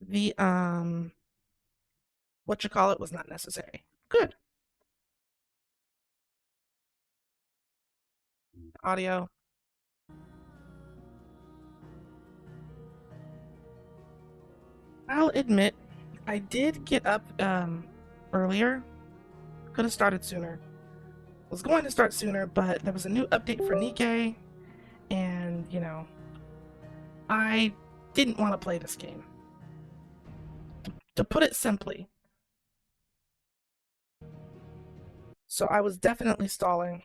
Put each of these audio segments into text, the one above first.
The what you call it was not necessary. Good. Audio. I'll admit, I did get up earlier. Could have started sooner. Was going to start sooner, but there was a new update for Nikkei, and I didn't want to play this game. To put it simply. So I was definitely stalling.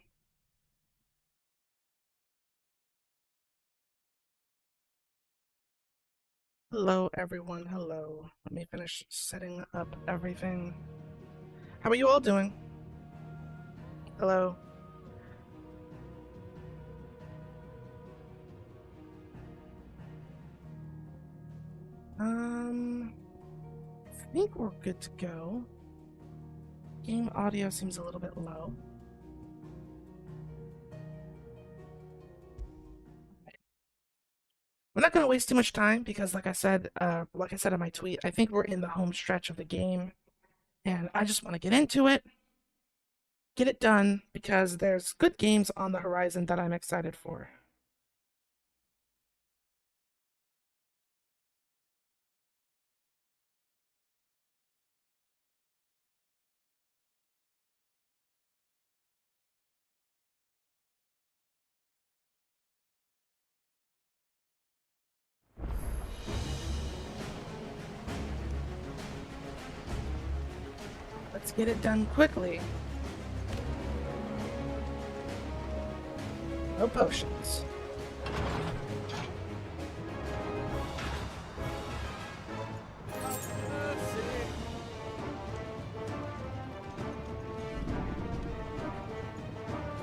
Hello, everyone. Hello. Let me finish setting up everything. How are you all doing? Hello. I think we're good to go. Game audio seems a little bit low. We're not going to waste too much time because, like I said in my tweet, I think we're in the home stretch of the game, and I just want to get into it, get it done, because there's good games on the horizon that I'm excited for. Let's get it done quickly. No potions.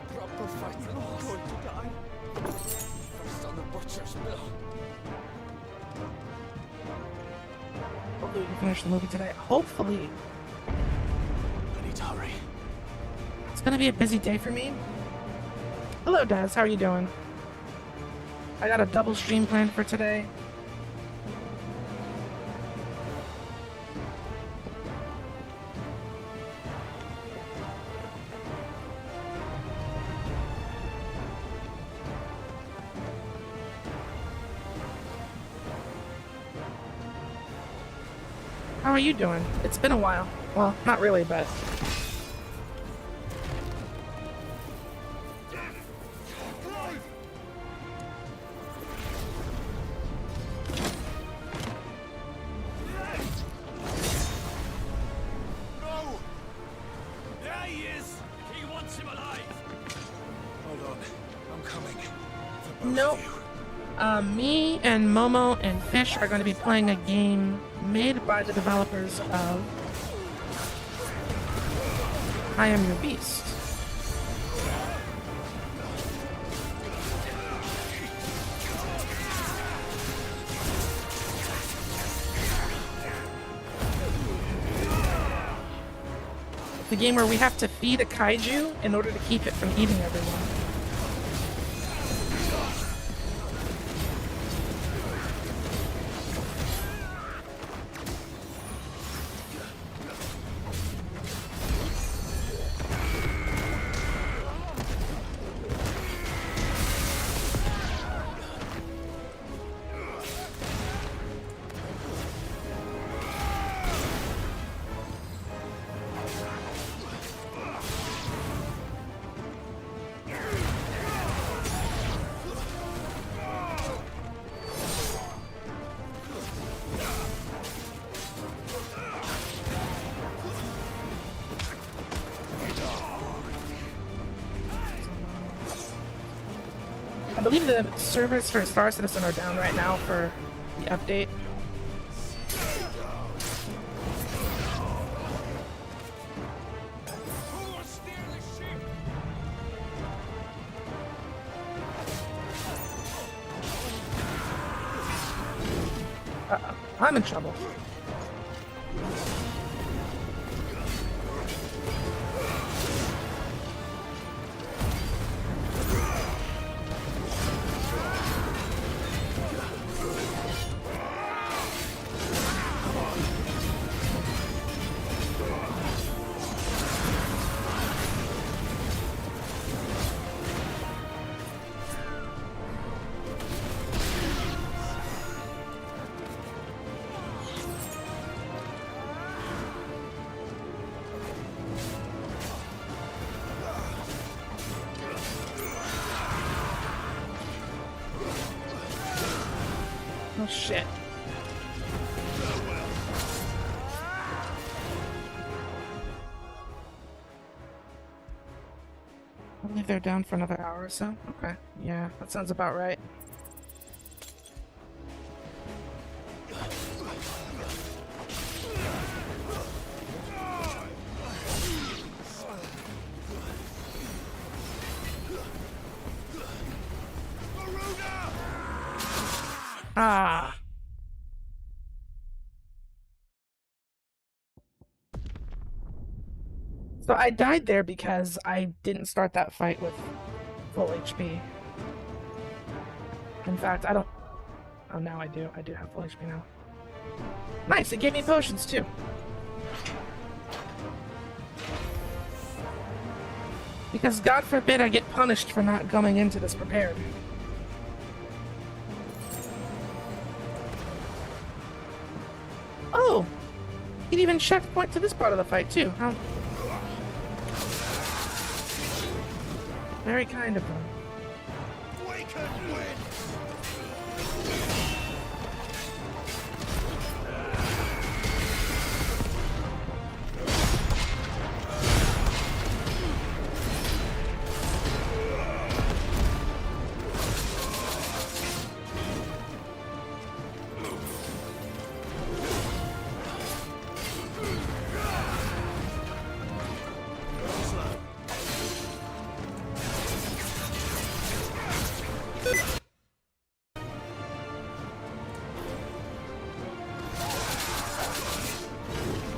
Proper fighting is going to die. First on the butcher's bill. Hopefully we can finish the movie today. Hopefully. I need to hurry. It's gonna be a busy day for me. Hello, Des. How are you doing? I got a double stream planned for today. How are you doing? It's been a while. Well, not really, but... No! There he is! He wants him alive! Hold on. I'm coming. For both Nope. of you. Me and Momo and Fish are going to be playing a game made by the developers of I Am Your Beast. The game where we have to feed a kaiju in order to keep it from eating everyone. I believe the servers for Star Citizen are down right now for the update. Who will steer the ship? Uh-oh. I'm in trouble. shit. I believe they're down for another hour or so. Okay. Yeah, that sounds about right. Ah. So I died there because I didn't start that fight with full HP. In fact, I don't... Oh, now I do. I do have full HP now. Nice, it gave me potions too. Because God forbid I get punished for not going into this prepared. Oh! He'd even checkpoint to this part of the fight too. How... Very kind of them. We can win.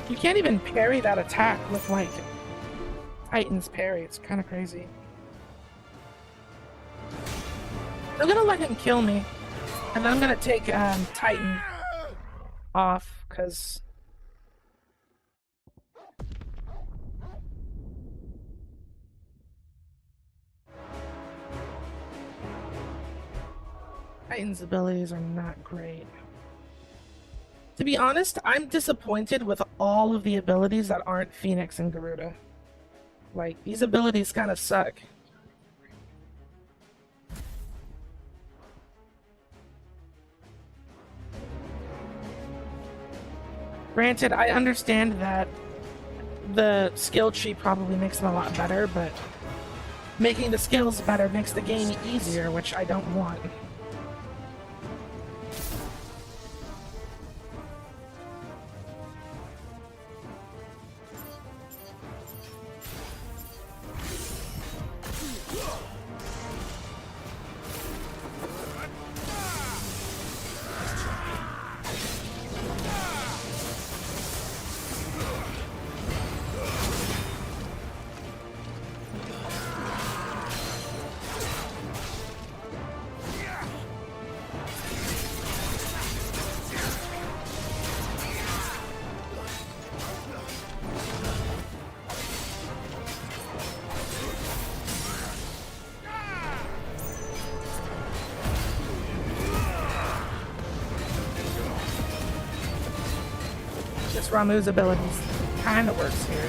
You can't even parry that attack with, like, Titan's parry. It's kind of crazy. I'm gonna let him kill me. And then I'm gonna take, Titan off, because... Titan's abilities are not great. To be honest, I'm disappointed with all of the abilities that aren't Phoenix and Garuda. Like, these abilities kind of suck. Granted, I understand that the skill tree probably makes them a lot better, but making the skills better makes the game easier, which I don't want. Ramuh's abilities kind of works here.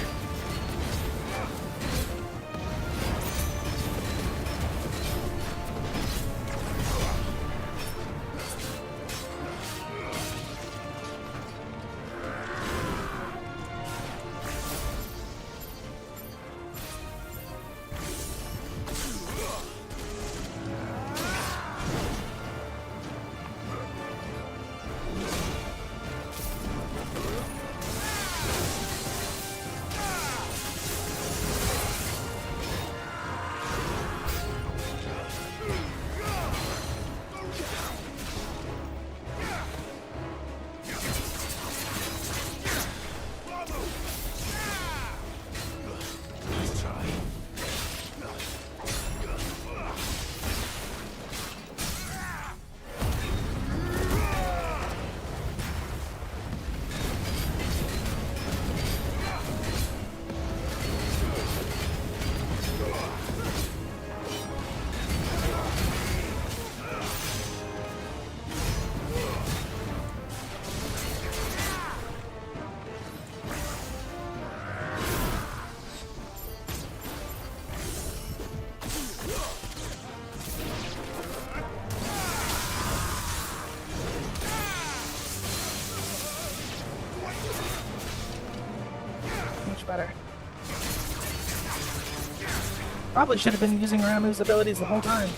Probably should have been using Ramu's abilities the whole time.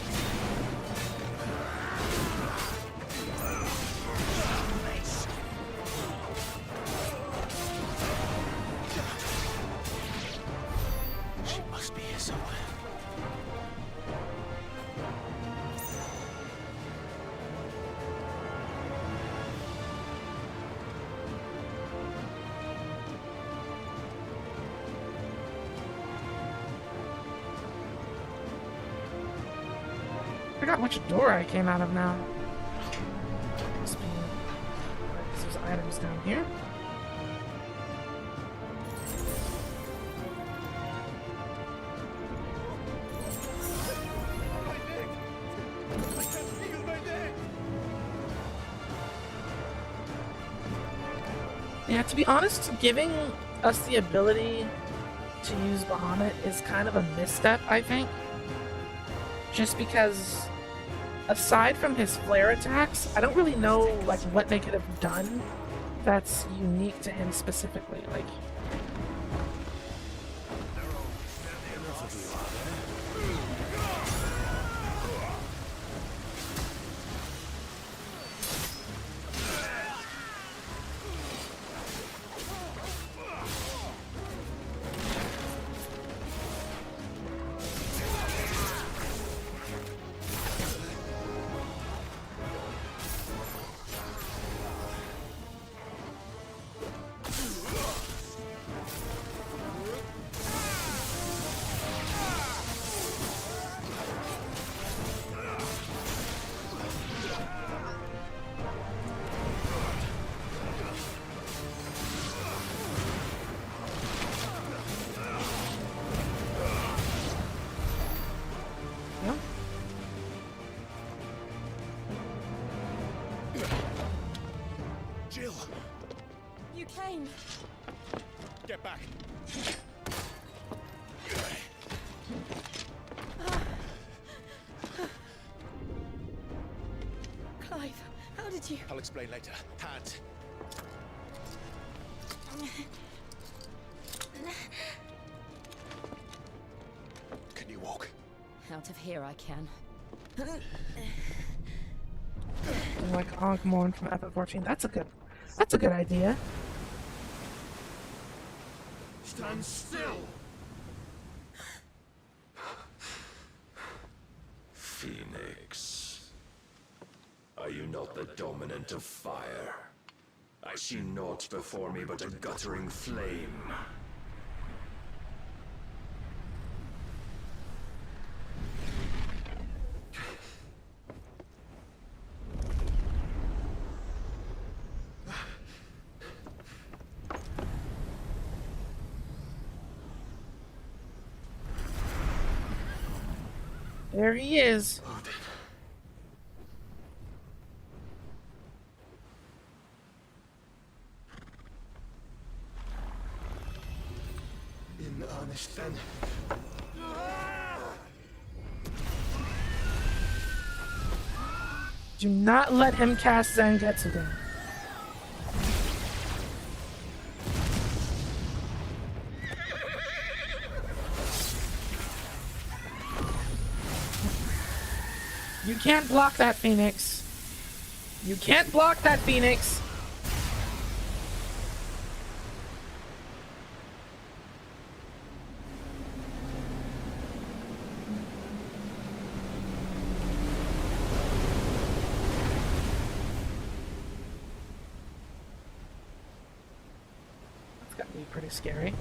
She must be here somewhere. I forgot which door I came out of now. Must be those items down here. Yeah, to be honest, giving us the ability to use Bahamut is kind of a misstep, I think. Just because, aside from his flare attacks, I don't really know like what they could have done that's unique to him specifically. Like, yeah. Jill, You came. get back. Clive, how did you... I'll explain later. Hands. Can you walk? Out of here I can. Like Ankh-Morn from FF14. That's a good idea. Stand still! Phoenix, are you not the dominant of fire? I see naught before me but a guttering flame. There he is. In earnest then. Do not let him cast Zangetsu down. You can't block that, Phoenix. You can't block that, Phoenix. That's gotta be pretty scary.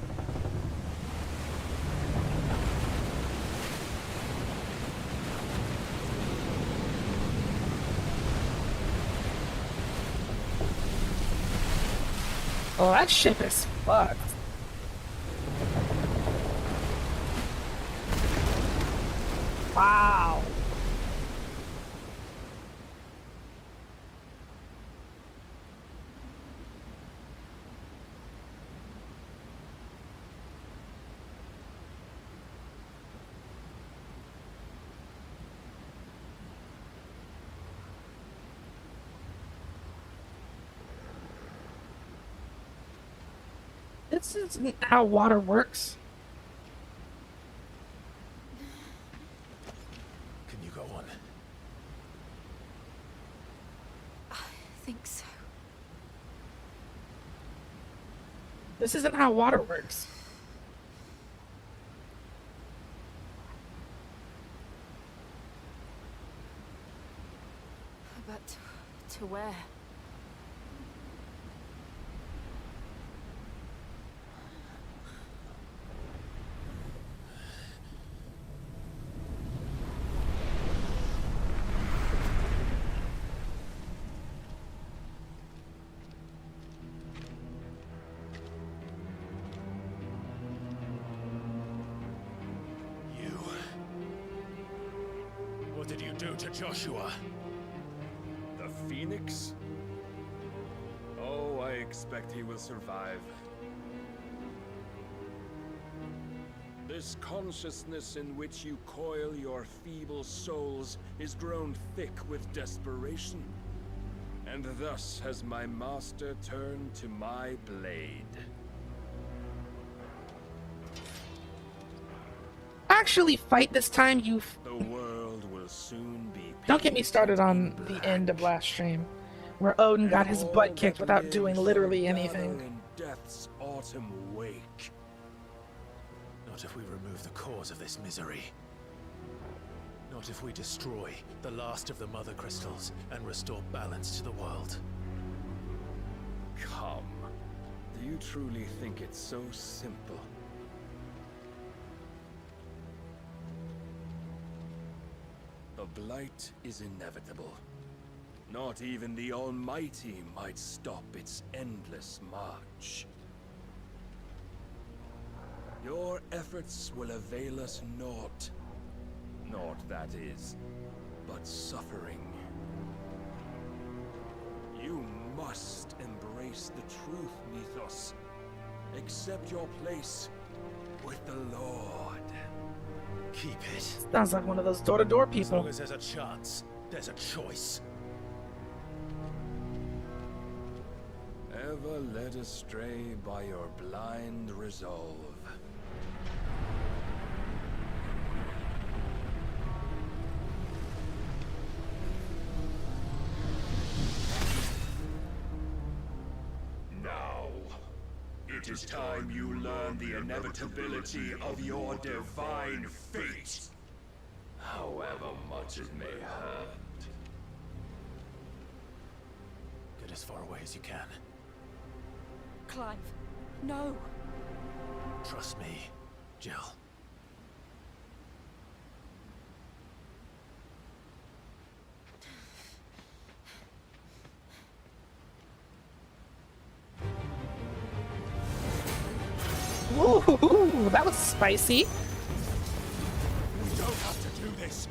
Oh, that ship is fucked. Wow. This isn't how water works. think so. This isn't how water works. But to where? What did you do to Joshua? The Phoenix? Oh, I expect he will survive. This consciousness in which you coil your feeble souls is grown thick with desperation. And thus has my master turned to my blade. Actually fight this time, you... The world will soon be... Don't get me started on the end of last stream, where Odin got his butt kicked without doing literally anything. In death's autumn wake. Not if we remove the cause of this misery. Not if we destroy the last of the Mother Crystals and restore balance to the world. Come. Do you truly think it's so simple? The blight is inevitable. Not even the Almighty might stop its endless march. Your efforts will avail us naught. Naught, that is, but suffering. You must embrace the truth, Mythos. Accept your place with the Lord. Keep it. Sounds like one of those door-to-door As long people. as there's a chance, there's a choice. Ever led astray by your blind resolve. Now, it is time you learn the inevitability of your divine fate. However much it may hurt. Get as far away as you can. Clive, no. Trust me, Jill. Ooh, that was spicy. We don't have to do this.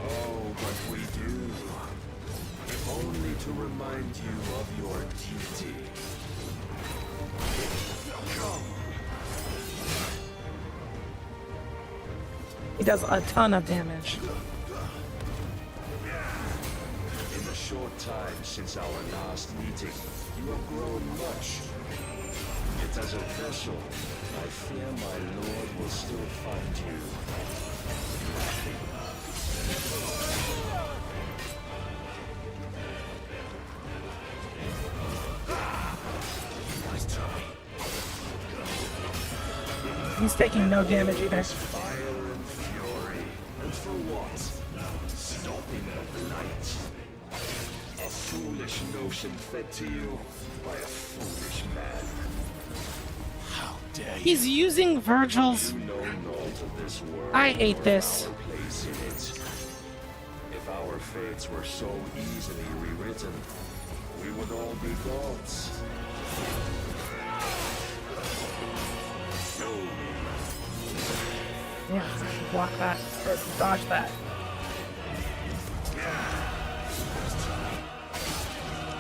Oh, but we do. If only to remind you of your duty. He does a ton of damage. In the short time since our last meeting, you have grown much. Yet as a vessel, I fear my lord will still find you. Nice try. He's taking no damage either. Fire and fury. And for what? Stopping the blight. A foolish notion fed to you by a foolish man. How dare you? He's using Virgil's... You know naught of this world. I ate or this. Our place in it. If our fates were so easily rewritten, we would all be gods. Show me. Yeah, block that, or dodge that.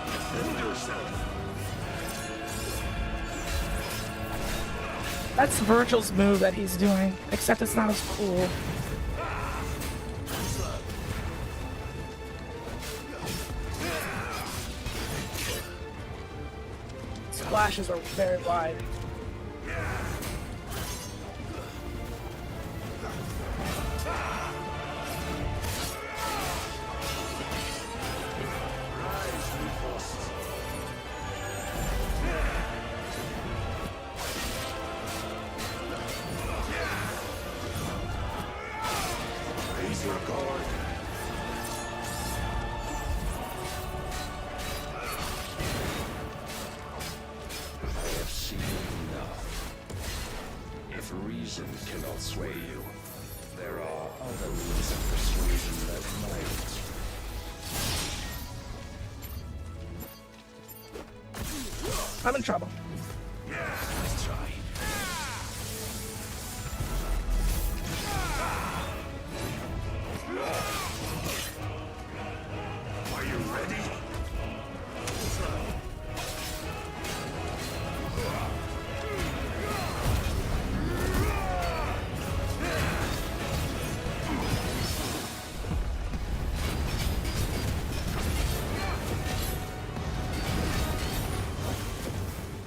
Defend yourself. That's Virgil's move that he's doing, except it's not as cool. Splashes are very wide. Rise, Mythos. your guard. I have seen enough. If reason cannot sway you, there are other means of persuasion that might. I'm in trouble. Let's try. Are you ready?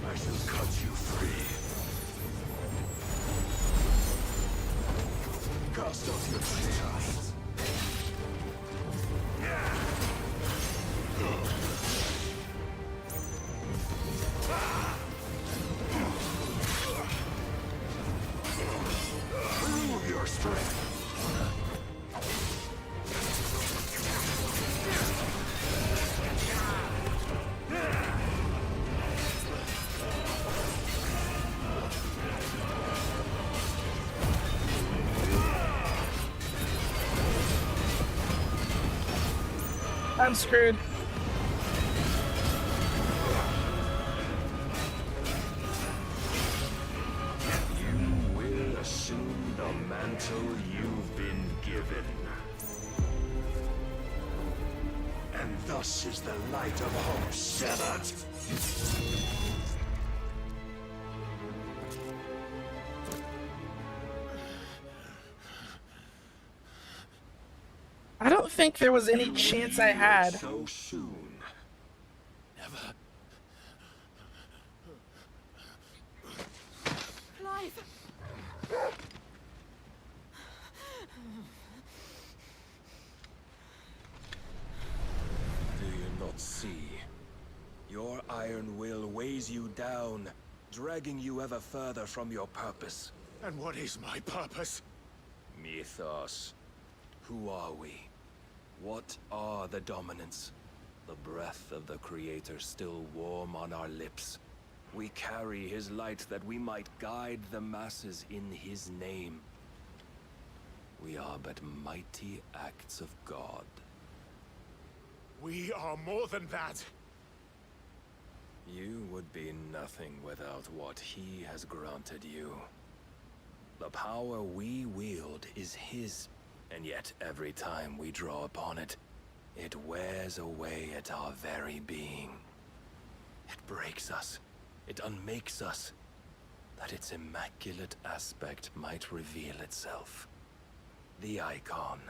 I shall cut you free. Cast off your chains. Prove your strength. I'm screwed. You will assume the mantle you've been given. And thus is the light of hope severed. I don't think there was any chance I had. So soon. Never. Clive! Do you not see? Your iron will weighs you down, dragging you ever further from your purpose. And what is my purpose? Mythos. Who are we? What are the dominants? The breath of the Creator still warm on our lips. We carry his light that we might guide the masses in his name. We are but mighty acts of God. We are more than that. You would be nothing without what he has granted you. The power we wield is his, and yet every time we draw upon it, it wears away at our very being. It breaks us, it unmakes us, that its immaculate aspect might reveal itself. The icon.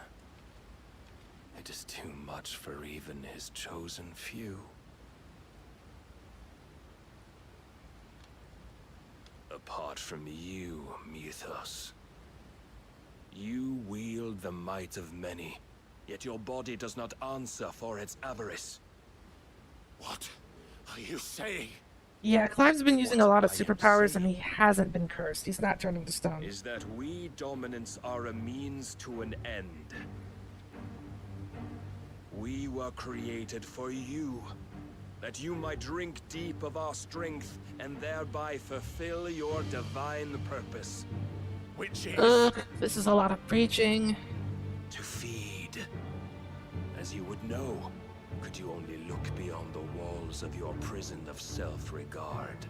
It is too much for even his chosen few. Apart from you, Mythos. You wield the might of many, yet your body does not answer for its avarice. What are you saying? Yeah, Clive's been using a lot of What I am superpowers and saying he hasn't been cursed. He's not turning to stone. Is that we dominants are a means to an end. We were created for you, that you might drink deep of our strength and thereby fulfill your divine purpose. Which is... Ugh, this is a lot of preaching. To feed. As you would know, could you only look beyond the walls of your prison of self-regard.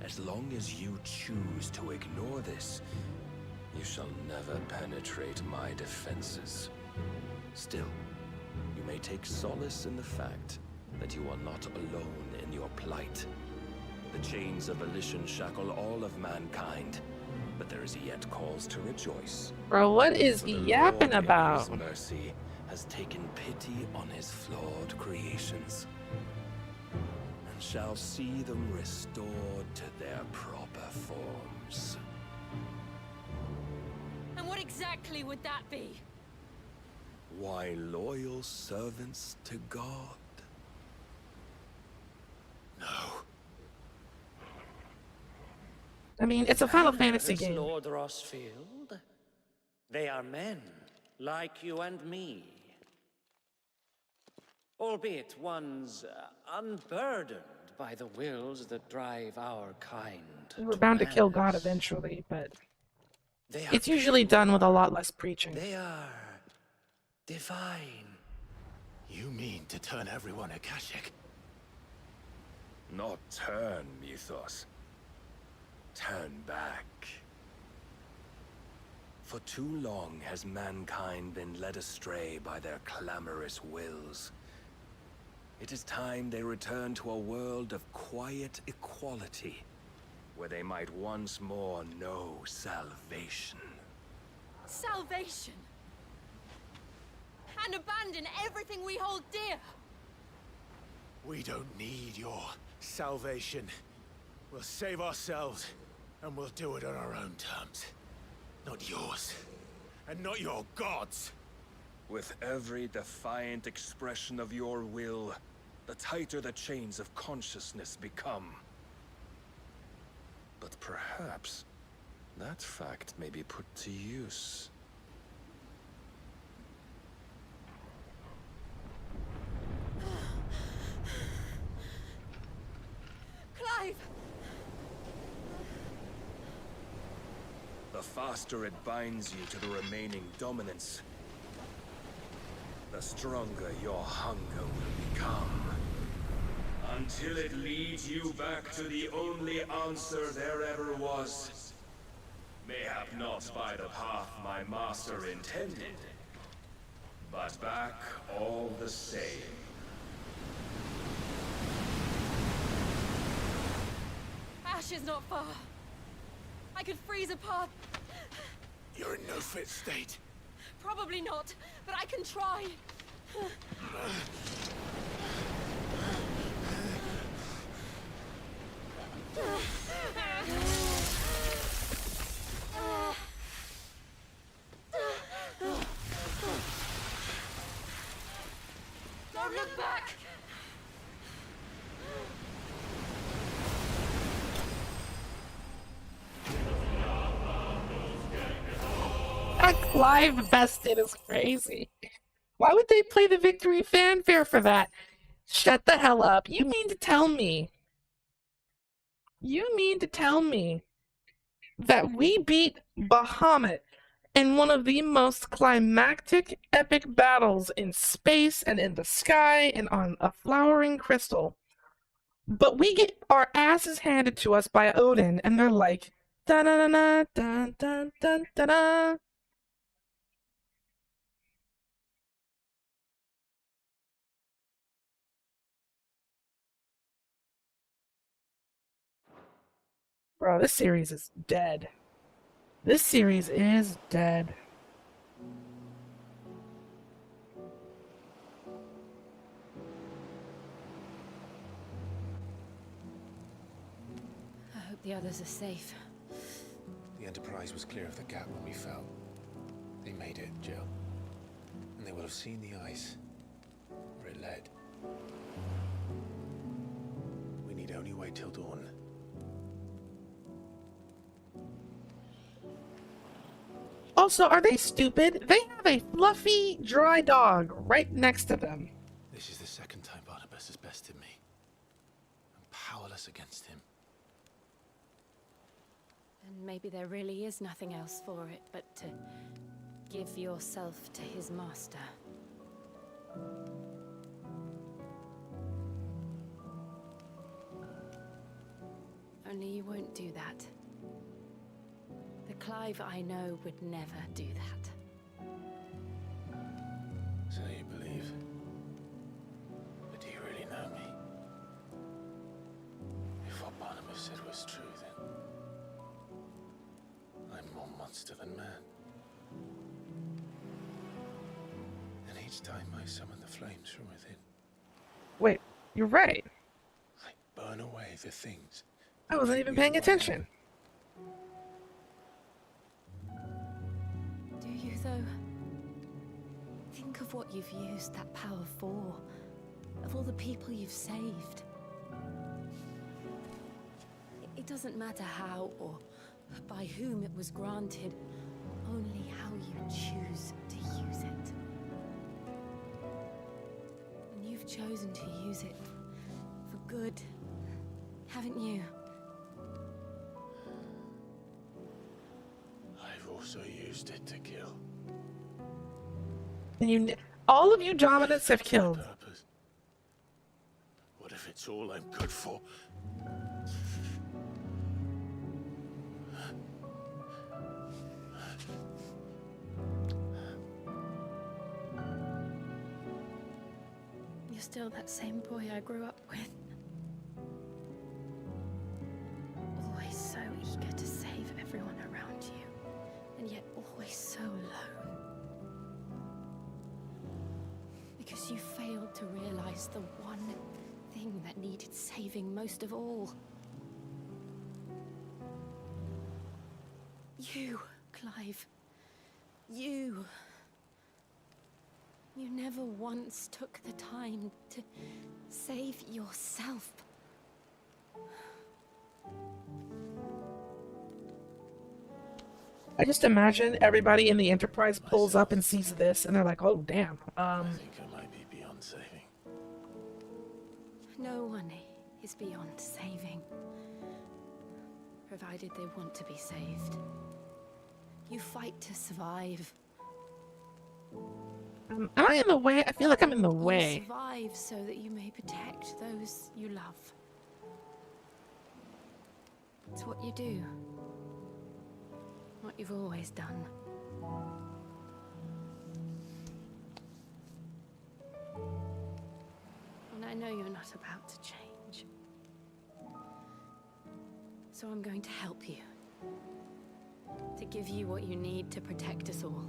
As long as you choose to ignore this, you shall never penetrate my defenses. Still, you may take solace in the fact that you are not alone in your plight. The chains of volition shackle all of mankind, but there is yet cause to rejoice. Bro, what is For the he Lord yapping in about? his mercy has taken pity on his flawed creations, and shall see them restored to their proper forms. And what exactly would that be? Why, loyal servants to God. No. I mean, it's a Final Fantasy This game. Lord Rossfield. They are men, Like you and me. Albeit one's unburdened by the wills that drive our kind. We were bound to kill God madness. eventually, but They are it's usually done with a lot less preaching. They are divine. You mean to turn everyone Akashic? Not turn, Mythos. Turn back. For too long has mankind been led astray by their clamorous wills. It is time they return to a world of quiet equality, where they might once more know salvation. Salvation! And abandon everything we hold dear! We don't need your salvation. We'll save ourselves, and we'll do it on our own terms. Not yours, and not your gods. With every defiant expression of your will, the tighter the chains of consciousness become. But perhaps that fact may be put to use. Clive! The faster it binds you to the remaining dominance, the stronger your hunger will become. Until it leads you back to the only answer there ever was. Mayhap not by the path my master intended, but back all the same. Ash is not far. I could freeze a path. You're in no fit state. Probably not, but I can try. Don't look back! That Clive bested is crazy. Why would they play the victory fanfare for that? Shut the hell up. You mean to tell me? You mean to tell me that we beat Bahamut in one of the most climactic, epic battles in space and in the sky and on a flowering crystal, but we get our asses handed to us by Odin, and they're like, da da da da da da da da. Bro, this series is dead. This series is dead. I hope the others are safe. The Enterprise was clear of the gap when we fell. They made it, Jill. And they will have seen the ice, where it led. We need only wait till dawn. Also, are they stupid? They have a fluffy, dry dog right next to them. This is the second time Barnabas has bested me. I'm powerless against him. And maybe there really is nothing else for it but to give yourself to his master. Only you won't do that. The Clive I know would never do that. So you believe? But do you really know me? If what Barnabas said was true, then I'm more monster than man. And each time I summon the flames from within, Wait, you're right. I burn away the things. I wasn't even paying attention. Do you, though? Think of what you've used that power for. Of all the people you've saved. It doesn't matter how or by whom it was granted. only how you choose to use it. And you've chosen to use it for good, haven't you? I've also used it to kill. And all of you dominants have My killed. purpose. What if it's all I'm good for? You're still that same boy I grew up with. Always so eager to save everyone around you, and yet always so alone. Because you failed to realize the one thing that needed saving most of all. You, Clive. You. You never once took the time to save yourself. I just imagine everybody in the Enterprise pulls up and sees this, and they're like, "Oh, damn." I think I might be beyond saving. No one is beyond saving, provided they want to be saved. You fight to survive. Am I in the way? I feel like I'm in the You way. survive so that you may protect those you love. It's what you do. What you've always done. And I know you're not about to change. So I'm going to help you. To give you what you need to protect us all.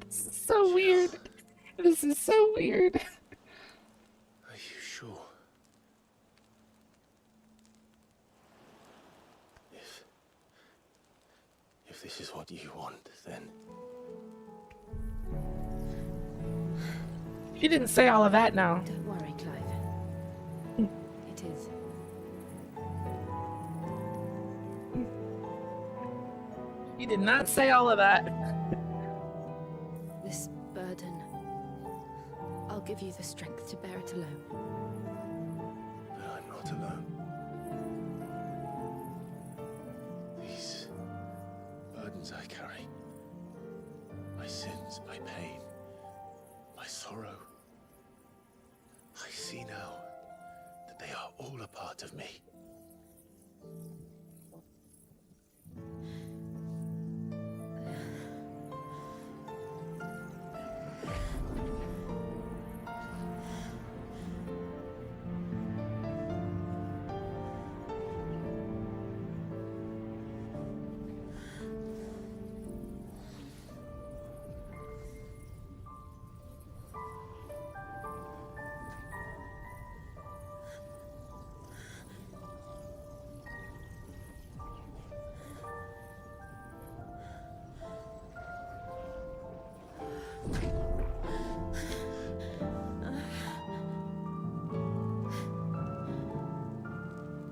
This is so weird. This is so weird. Are you sure? If this is what you want, then You didn't say all of that now. Don't worry, Clive. It is. You did not say all of that. This burden, I'll give you the strength to bear it alone. but I'm not alone. These burdens I carry, my sins, my pain, my sorrow, I see now that they are all a part of me.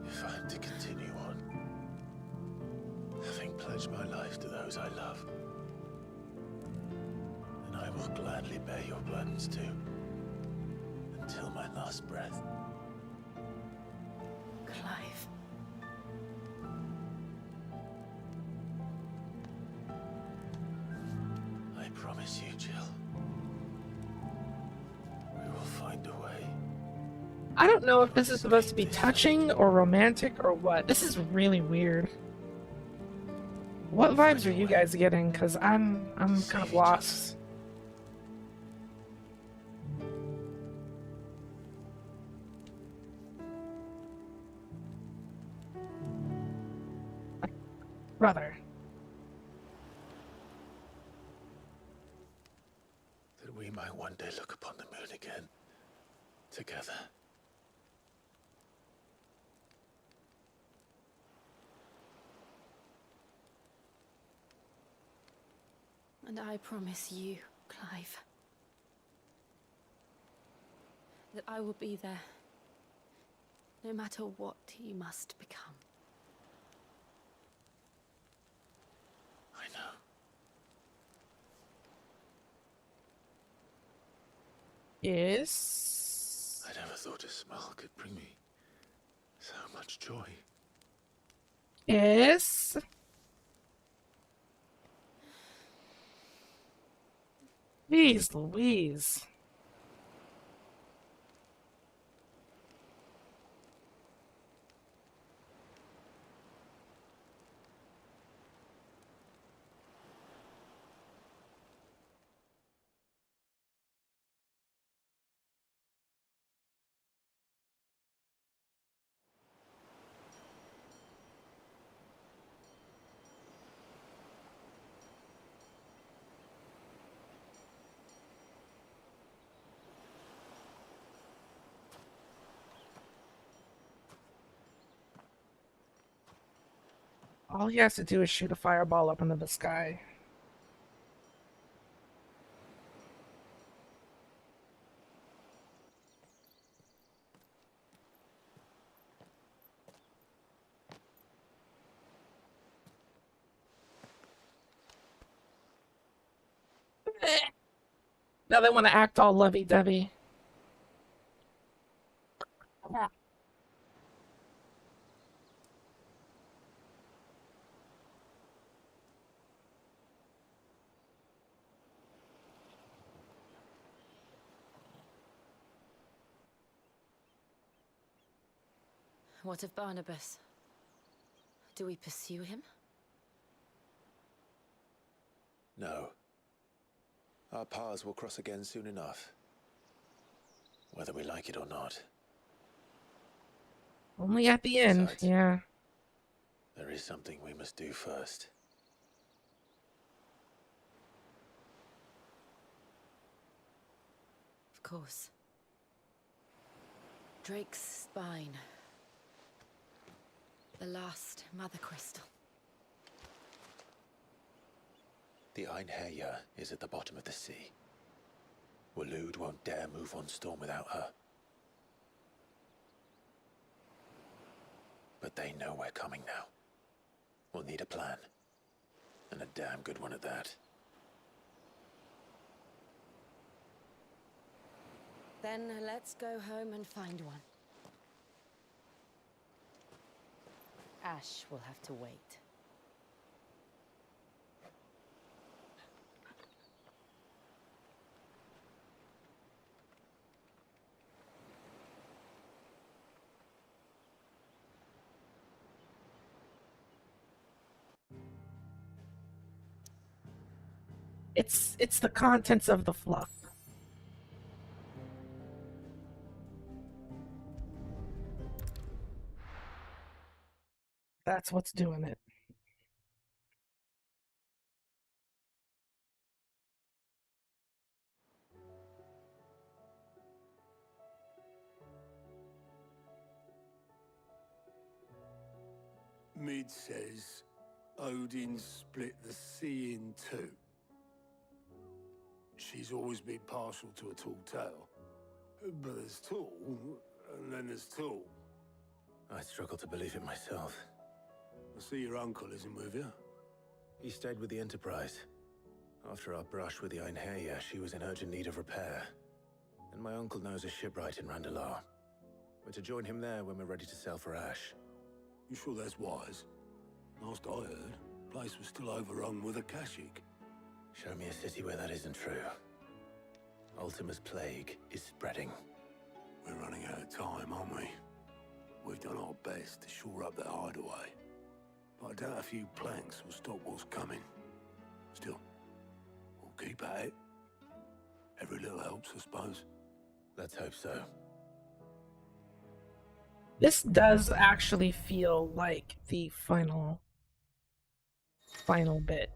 If I'm to continue on, having pledged my life to those I love, then I will gladly bear your burdens too, until my last breath. Clive. I promise you, Jill. We will find a way. I don't know if this is supposed to be touching or romantic or what. This is really weird. What vibes are you guys getting? Because I'm kind of lost. Brother. That we might one day look upon the moon again, together. And I promise you, Clive, that I will be there, no matter what you must become. I know. Yes. I never thought a smile could bring me so much joy. Yes. Jeez Louise. All he has to do is shoot a fireball up into the sky. Now they want to act all lovey-dovey. What of Barnabas? Do we pursue him? No. Our paths will cross again soon enough. Whether we like it or not. Only at the end, Besides, yeah. there is something we must do first. Of course. Drake's spine. The last Mother Crystal. The Einherja is at the bottom of the sea. Waloed won't dare move on Storm without her. But they know we're coming now. We'll need a plan. And a damn good one at that. Then let's go home and find one. Ash will have to wait. It's the contents of the fluff. That's what's doing it. Mid says Odin split the sea in two. She's always been partial to a tall tale. But there's tall, and then there's tall. I struggle to believe it myself. I see your uncle isn't with you. He stayed with the Enterprise. After our brush with the Einherja, she was in urgent need of repair. And my uncle knows a shipwright in Randalar. We're to join him there when we're ready to sail for Ash. You sure that's wise? Last I heard, the place was still overrun with Akashic. Show me a city where that isn't true. Ultima's plague is spreading. We're running out of time, aren't we? We've done our best to shore up that hideaway. But I doubt a few planks will stop what's coming. Still, we'll keep at it. Every little helps, I suppose. Let's hope so. This does actually feel like the final bit.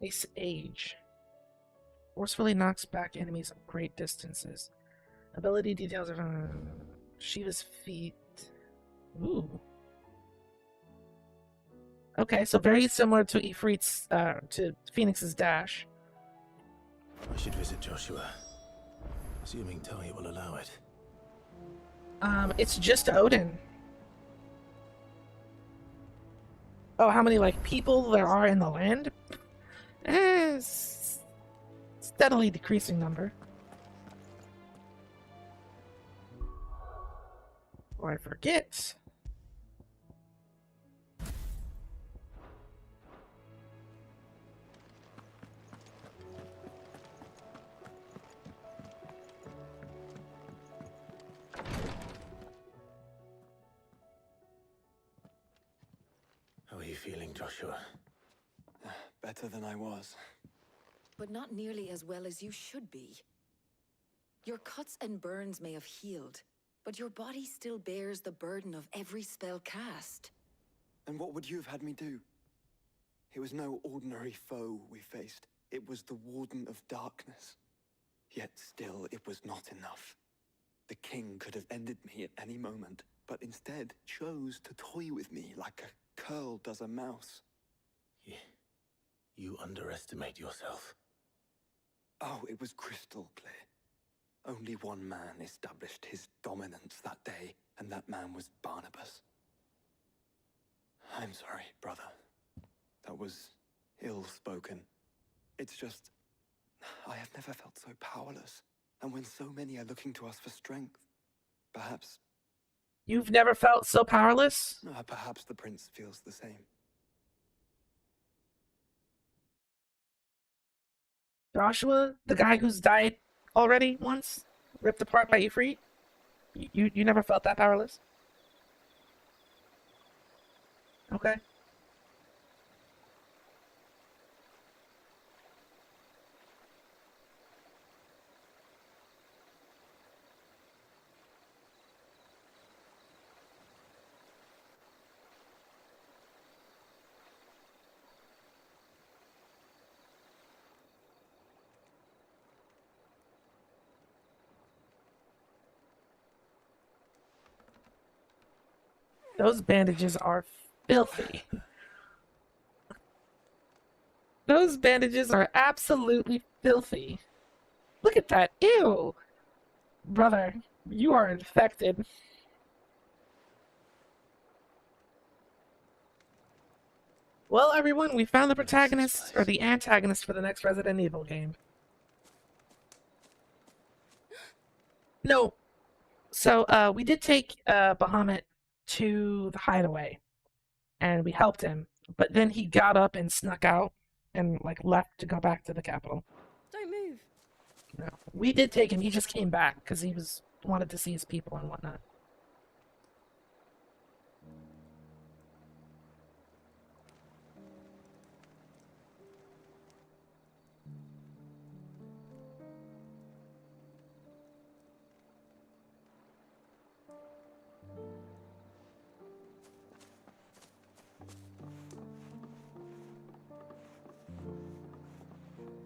Ace Age. Forcefully knocks back enemies at great distances. Ability details of Shiva's feet. Ooh. Okay, so very similar to Ifrit's, to Phoenix's dash. I should visit Joshua. Assuming Talia will allow it. It's just Odin. Oh, how many, like, people there are in the land? Steadily decreasing number. Or I forget. How are you feeling, Joshua? Better than I was. But not nearly as well as you should be. Your cuts and burns may have healed, but your body still bears the burden of every spell cast. And what would you have had me do? It was no ordinary foe we faced. It was the Warden of Darkness. Yet still, it was not enough. The king could have ended me at any moment, but instead chose to toy with me like a curl does a mouse. You underestimate yourself. Oh, it was crystal clear. Only one man established his dominance that day, and that man was Barnabas. I'm sorry, brother. That was ill-spoken. It's just, I have never felt so powerless. And when so many are looking to us for strength, perhaps... You've never felt so powerless? Perhaps the prince feels the same. Joshua, the guy who's died already once, ripped apart by Ifrit? You never felt that powerless? Okay. Those bandages are filthy. Those bandages are absolutely filthy. Look at that. Ew. Brother, you are infected. Well, everyone, we found the protagonist, or the antagonist for the next Resident Evil game. No. So, we did take, Bahamut to the hideaway, and we helped him, but then he got up and snuck out, and, like, left to go back to the capital. Don't move. No. We did take him, he just came back, because he wanted to see his people and whatnot.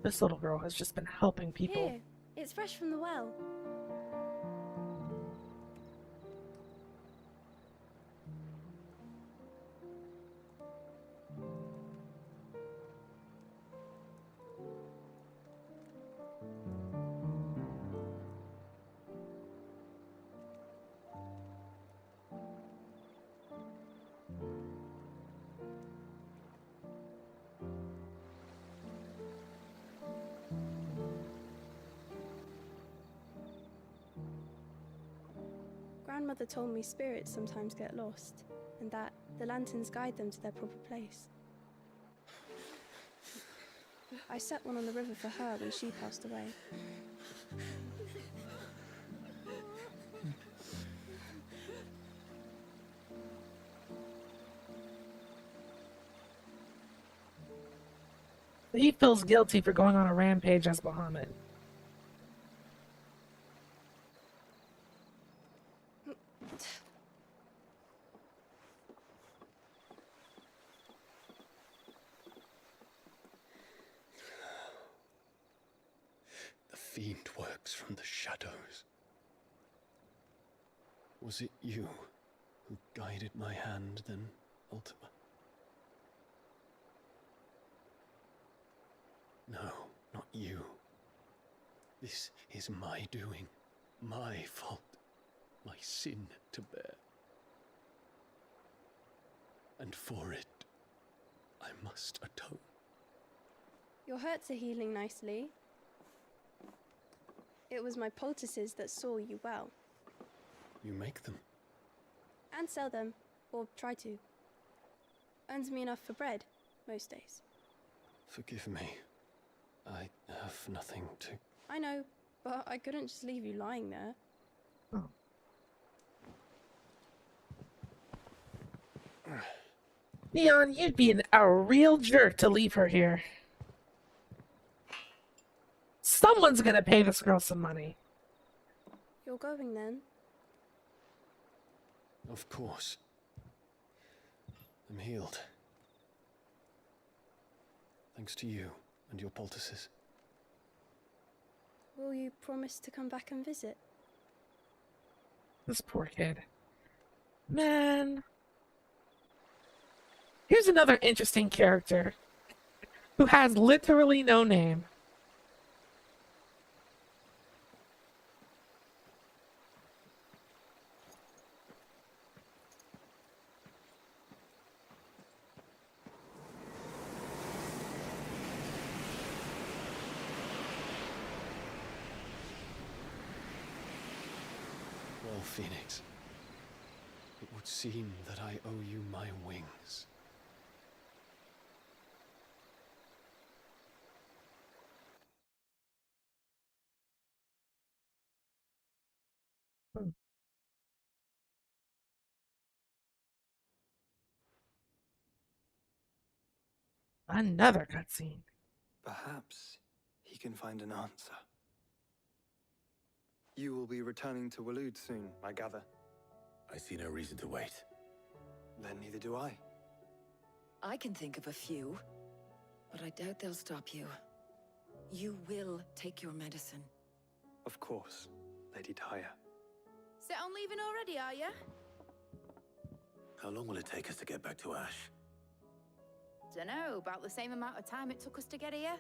This little girl has just been helping people. Here, it's fresh from the well. Grandmother told me spirits sometimes get lost, and that the lanterns guide them to their proper place. I set one on the river for her when she passed away. He feels guilty for going on a rampage as Bahamut. The fiend works from the shadows. Was it you who guided my hand then, Ultima? This is my doing, my fault, my sin to bear. And for it, I must atone. Your hurts are healing nicely. It was my poultices that saw you well. You make them. And sell them, or try to. Earns me enough for bread, most days. Forgive me. I have nothing to... I know, but I couldn't just leave you lying there. Oh. Leon, you'd be a real jerk to leave her here. Someone's gonna pay this girl some money. You're going then? Of course. I'm healed. Thanks to you and your poultices. Will you promise to come back and visit? This poor kid. Man. Here's another interesting character who has literally no name. Well, Phoenix, it would seem that I owe you my wings. Another cutscene. Perhaps he can find an answer. You will be returning to Waloed soon, I gather. I see no reason to wait. Then neither do I. I can think of a few, but I doubt they'll stop you. You will take your medicine. Of course, Lady Daya. Set on leaving already, are you? How long will it take us to get back to Ash? Dunno, about the same amount of time it took us to get here.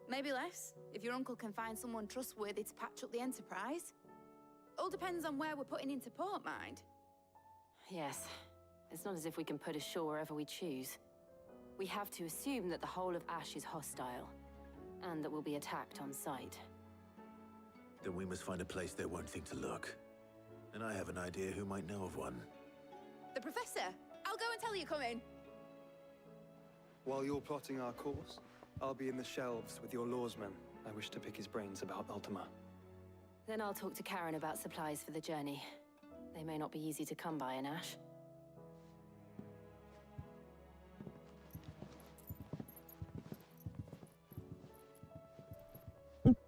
Maybe less, if your uncle can find someone trustworthy to patch up the Enterprise. All depends on where we're putting into port, mind. Yes. It's not as if we can put ashore wherever we choose. We have to assume that the whole of Ash is hostile, and that we'll be attacked on sight. Then we must find a place they won't think to look. And I have an idea who might know of one. The Professor! I'll go and tell you come in. While you're plotting our course, I'll be in the shelves with your lawsman. I wish to pick his brains about Ultima. Then I'll talk to Karen about supplies for the journey. They may not be easy to come by in Ash.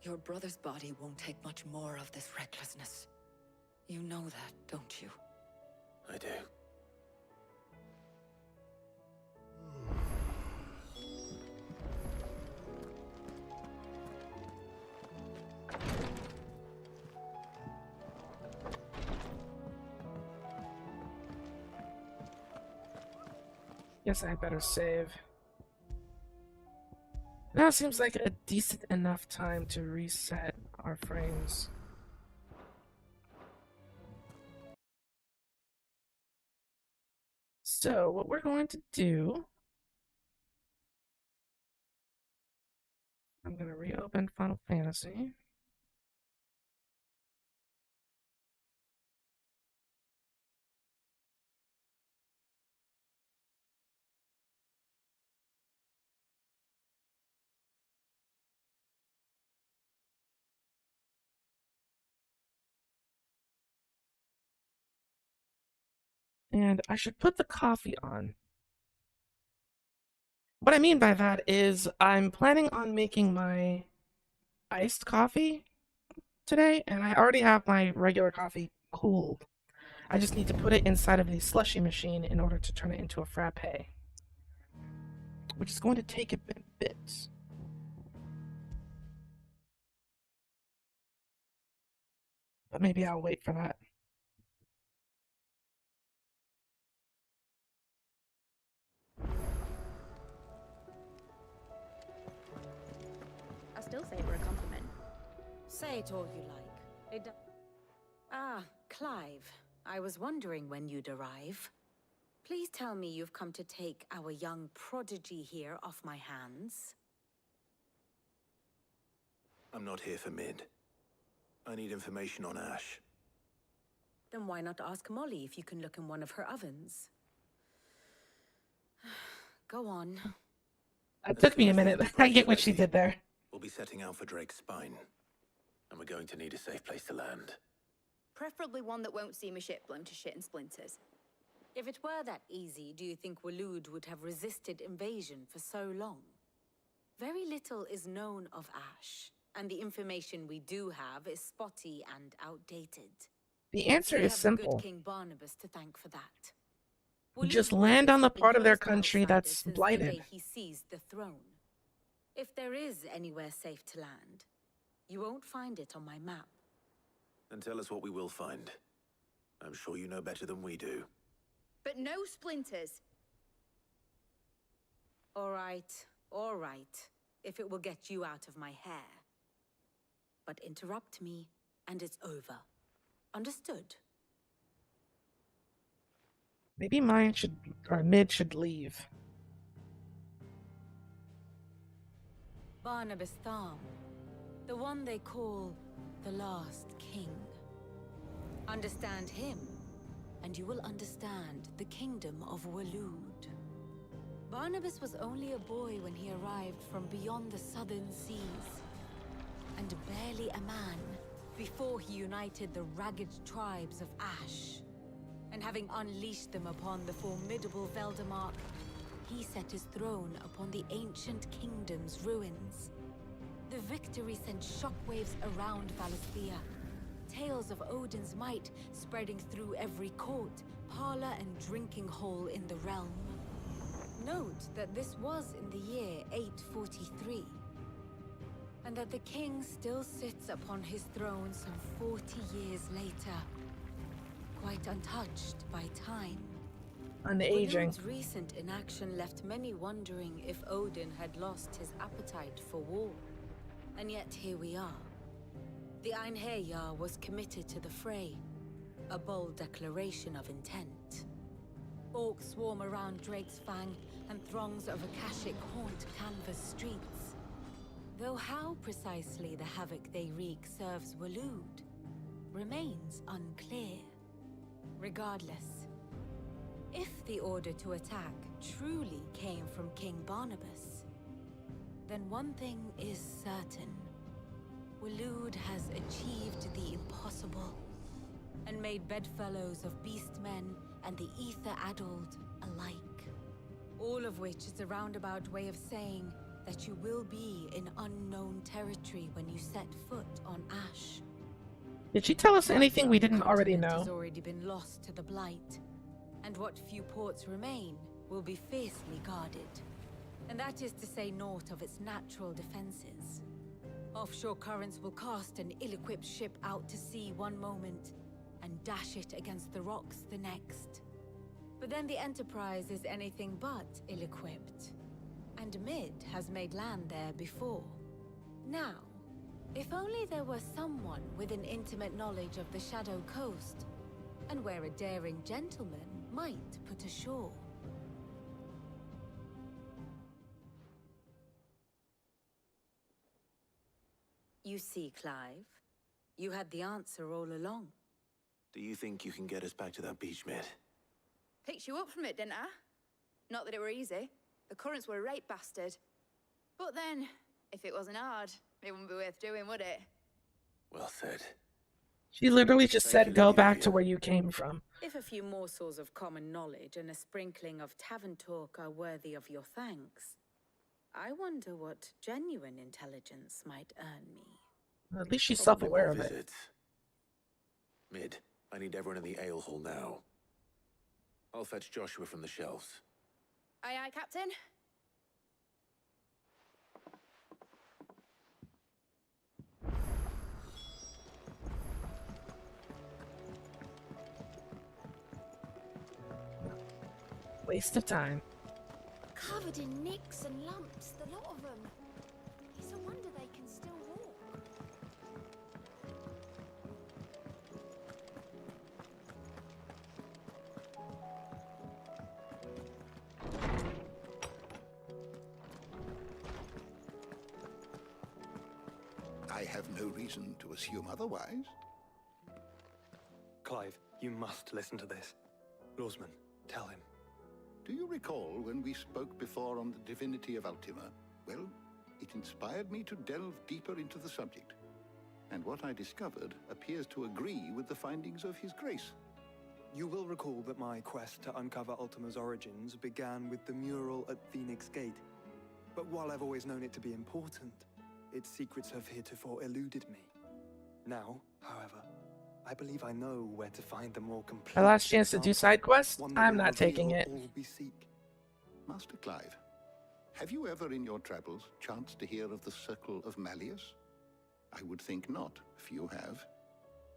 Your brother's body won't take much more of this recklessness. You know that, don't you? I do. Guess I better save. Now seems like a decent enough time to reset our frames. So, what we're going to do... I'm going to reopen Final Fantasy. And I should put the coffee on. What I mean by that is I'm planning on making my iced coffee today, and I already have my regular coffee cooled. I just need to put it inside of the slushy machine in order to turn it into a frappe, which is going to take a bit. But maybe I'll wait for that. I still say we're a compliment. Say it all you like. Clive. I was wondering when you'd arrive. Please tell me you've come to take our young prodigy here off my hands. I'm not here for Mid. I need information on Ash. Then why not ask Molly if you can look in one of her ovens? Go on. It took me a minute. I get what she did there. We'll be setting out for Drake's Spine. And we're going to need a safe place to land. Preferably one that won't see my ship blown to shit and splinters. If it were that easy, do you think Waloed would have resisted invasion for so long? Very little is known of Ash, and the information we do have is spotty and outdated. The answer We is have the simple. good King Barnabas to thank for that. You just Waloed land on the has part of their imposed country outsiders that's since blighted. the day he seized the throne. If there is anywhere safe to land, you won't find it on my map. And tell us what we will find. I'm sure you know better than we do. But no splinters. All right, if it will get you out of my hair. But interrupt me, and it's over. Understood? Maybe mine should, or Mid should leave. Barnabas Tham, the one they call the last king. Understand him, and you will understand the kingdom of Waloed. Barnabas was only a boy when he arrived from beyond the southern seas, and barely a man before he united the ragged tribes of Ash. And having unleashed them upon the formidable Veldemark, he set his throne upon the ancient kingdom's ruins. The victory sent shockwaves around Valisthea, tales of Odin's might spreading through every court, parlor, and drinking hole in the realm. Note that this was in the year 843, and that the king still sits upon his throne some 40 years later, quite untouched by time. Unaging. Waloed's recent inaction left many wondering if Odin had lost his appetite for war. And yet here we are. The Einherjar was committed to the fray, a bold declaration of intent. Orcs swarm around Drake's Fang, and throngs of Akashic haunt canvas streets. Though how precisely the havoc they wreak serves Waloed remains unclear. Regardless, if the order to attack truly came from King Barnabas, then one thing is certain. Waloed has achieved the impossible, and made bedfellows of beastmen and the ether-addled alike. All of which is a roundabout way of saying that you will be in unknown territory when you set foot on Ash. Did she tell us anything we didn't already Continent has know? already been lost to the Blight, and what few ports remain will be fiercely guarded. And that is to say naught of its natural defenses. Offshore currents will cast an ill-equipped ship out to sea one moment, and dash it against the rocks the next. But then the Enterprise is anything but ill-equipped, and Mid has made land there before. Now, if only there were someone with an intimate knowledge of the Shadow Coast, and where a daring gentleman might put ashore. You see, Clive, you had the answer all along. Do you think you can get us back to that beach, Mid? Picked you up from it, didn't I? Not that it were easy. The currents were a right bastard. But then, if it wasn't hard, it wouldn't be worth doing, would it? Well said. She literally just Thank said, you, go Lady back to Olivia. where you came from. If a few morsels of common knowledge and a sprinkling of tavern talk are worthy of your thanks, I wonder what genuine intelligence might earn me. At least she's Probably self-aware more of it. visits. Mid, I need everyone in the ale hall now. I'll fetch Joshua from the shelves. Aye, aye, Captain. Waste of time. Covered in nicks and lumps, the lot of them. It's a wonder they can still walk. I have no reason to assume otherwise. Clive, you must listen to this. Lawsman, tell him. Do you recall when we spoke before on the divinity of Ultima? Well, it inspired me to delve deeper into the subject. And what I discovered appears to agree with the findings of His Grace. You will recall that my quest to uncover Ultima's origins began with the mural at Phoenix Gate. But while I've always known it to be important, its secrets have heretofore eluded me. Now, however, I believe I know where to find the more complete... My last chance to do side quests? one that I'm will not taking reveal it. all we seek. Master Clive, have you ever in your travels chanced to hear of the Circle of Malleus? I would think not, if you have.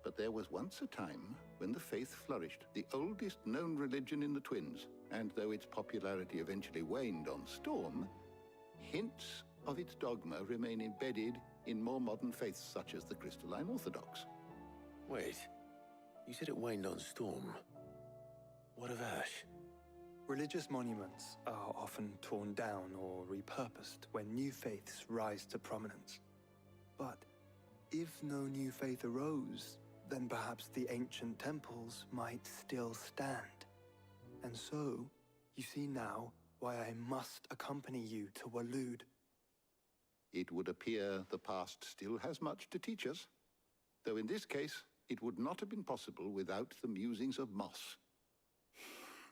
But there was once a time when the faith flourished, the oldest known religion in the Twins, and though its popularity eventually waned on Storm, hints of its dogma remain embedded in more modern faiths such as the Crystalline Orthodox. Wait, you said it waned on Storm. What of Ash? Religious monuments are often torn down or repurposed when new faiths rise to prominence. But if no new faith arose, then perhaps the ancient temples might still stand. And so, you see now why I must accompany you to Waloed. It would appear the past still has much to teach us, though in this case, it would not have been possible without the musings of Moss.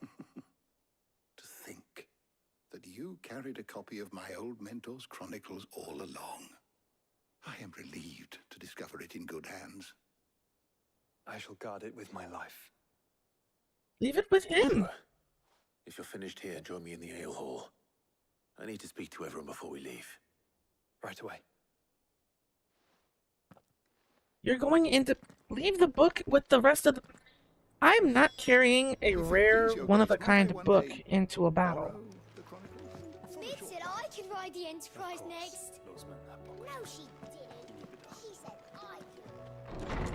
To think that you carried a copy of my old mentor's chronicles all along. I am relieved to discover it in good hands. I shall guard it with my life. Leave it with him. If you're finished here, join me in the ale hall. I need to speak to everyone before we leave. Right away. You're going into... Leave the book with the rest of the... I'm not carrying a rare, one-of-a-kind book into a battle. Smith said I could ride the Enterprise next. No, she didn't. She said I could.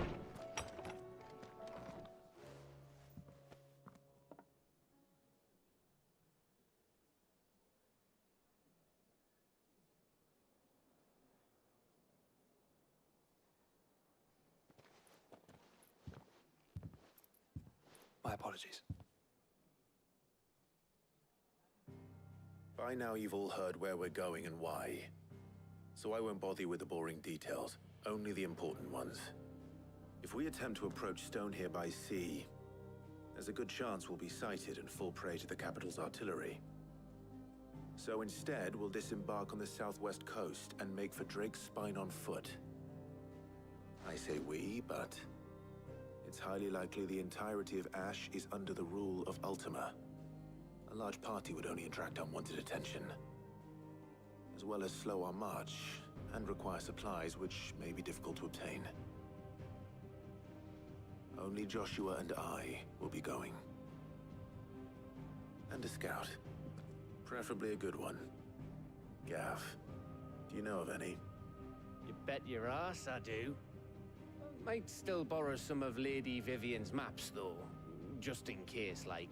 My apologies. By now you've all heard where we're going and why. So I won't bother you with the boring details, only the important ones. If we attempt to approach Stone here by sea, there's a good chance we'll be sighted and fall prey to the capital's artillery. So instead, we'll disembark on the southwest coast and make for Drake's Spine on foot. I say we, but it's highly likely the entirety of Ash is under the rule of Ultima. A large party would only attract unwanted attention, as well as slow our march and require supplies which may be difficult to obtain. Only Joshua and I will be going. And a scout. Preferably a good one. Gav, do you know of any? You bet your ass I do. Might still borrow some of Lady Vivian's maps, though. Just in case, like.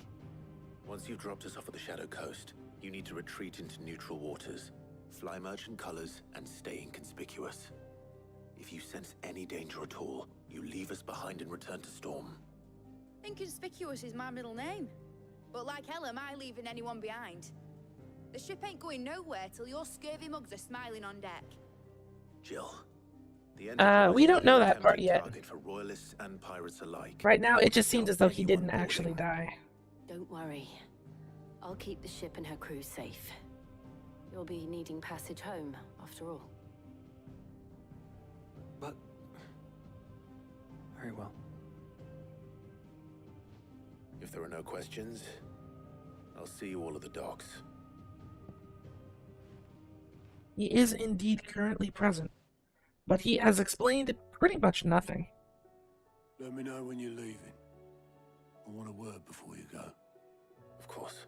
Once you've dropped us off at the Shadow Coast, you need to retreat into neutral waters, fly merchant colors, and stay inconspicuous. If you sense any danger at all, you leave us behind and return to Storm. Inconspicuous is my middle name. But like hell am I leaving anyone behind. The ship ain't going nowhere till your scurvy mugs are smiling on deck. Jill, we don't know that part yet. Target for royalists and pirates alike. Right now, it just seems as though he didn't actually die. Don't worry. I'll keep the ship and her crew safe. You'll be needing passage home, after all. But... very well. If there are no questions, I'll see you all at the docks. He is indeed currently present, but he has explained pretty much nothing. Let me know when you're leaving. I want a word before you go. Of course.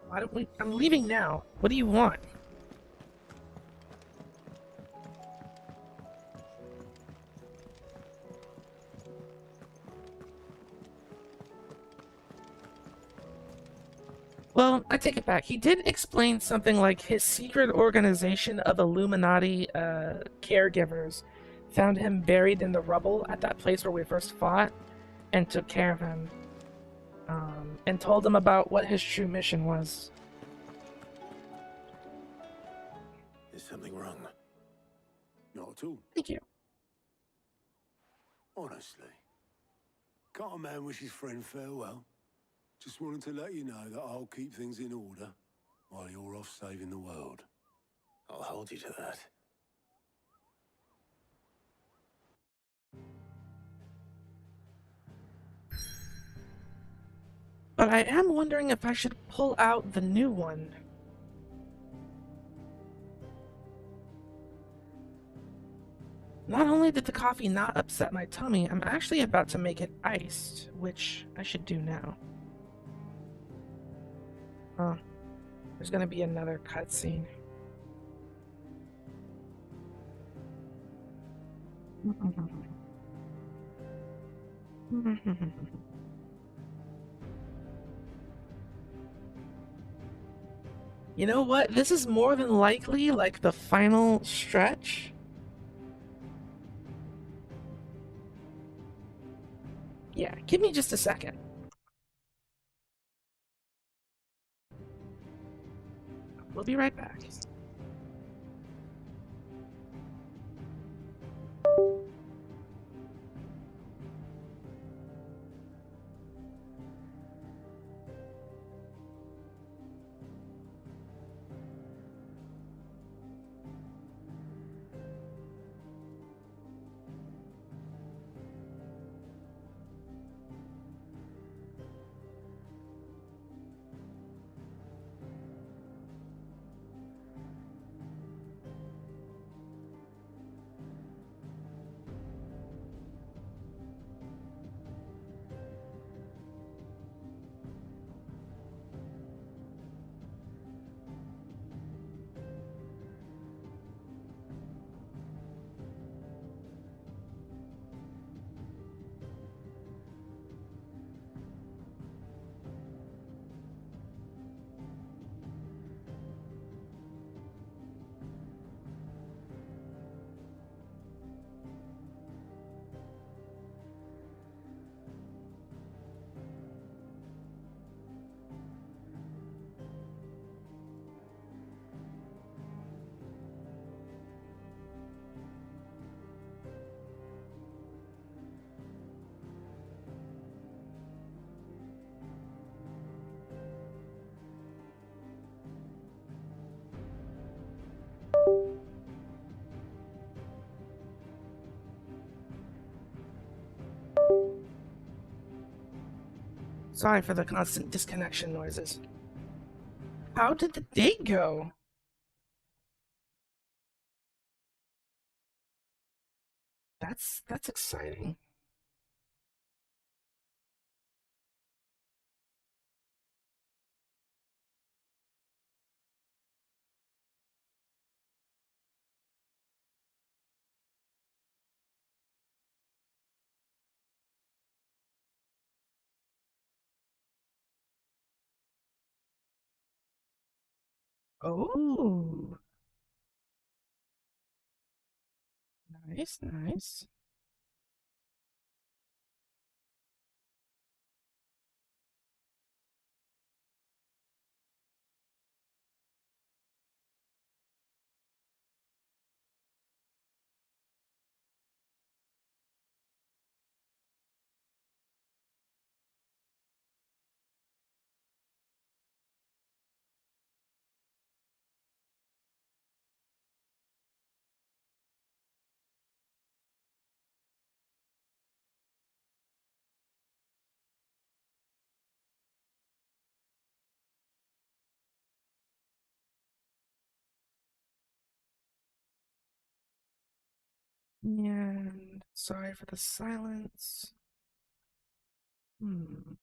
Why don't we... I'm leaving now. What do you want? Well, I take it back. He did explain something like his secret organization of Illuminati caregivers found him buried in the rubble at that place where we first fought and took care of him. And told him about what his true mission was. Is something wrong? Not at all. Thank you. Honestly. Can't a man wish his friend farewell? Just wanted to let you know that I'll keep things in order while you're off saving the world. I'll hold you to that. But I am wondering if I should pull out the new one. Not only did the coffee not upset my tummy, I'm actually about to make it iced, which I should do now. Huh. There's gonna be another cutscene. You know what? This is more than likely like the final stretch. Yeah, give me just a second. We'll be right back. Sorry for the constant disconnection noises. How did the date go? That's exciting. Oh, nice, nice. And sorry for the silence. Hmm.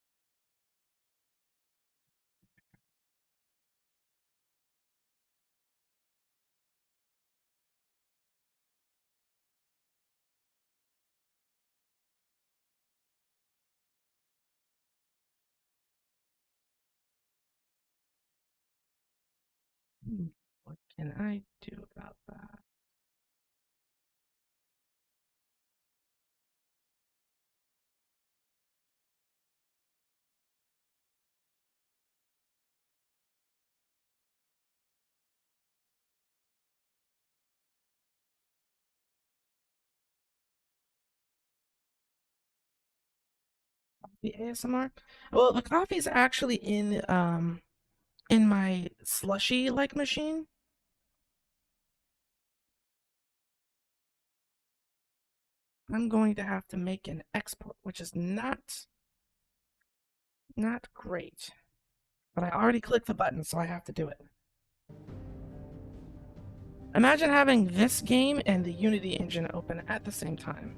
What can I do about that? The ASMR? Well, the coffee's actually in my slushy like machine. I'm going to have to make an export, which is not great. But I already clicked the button, so I have to do it. Imagine having this game and the Unity engine open at the same time.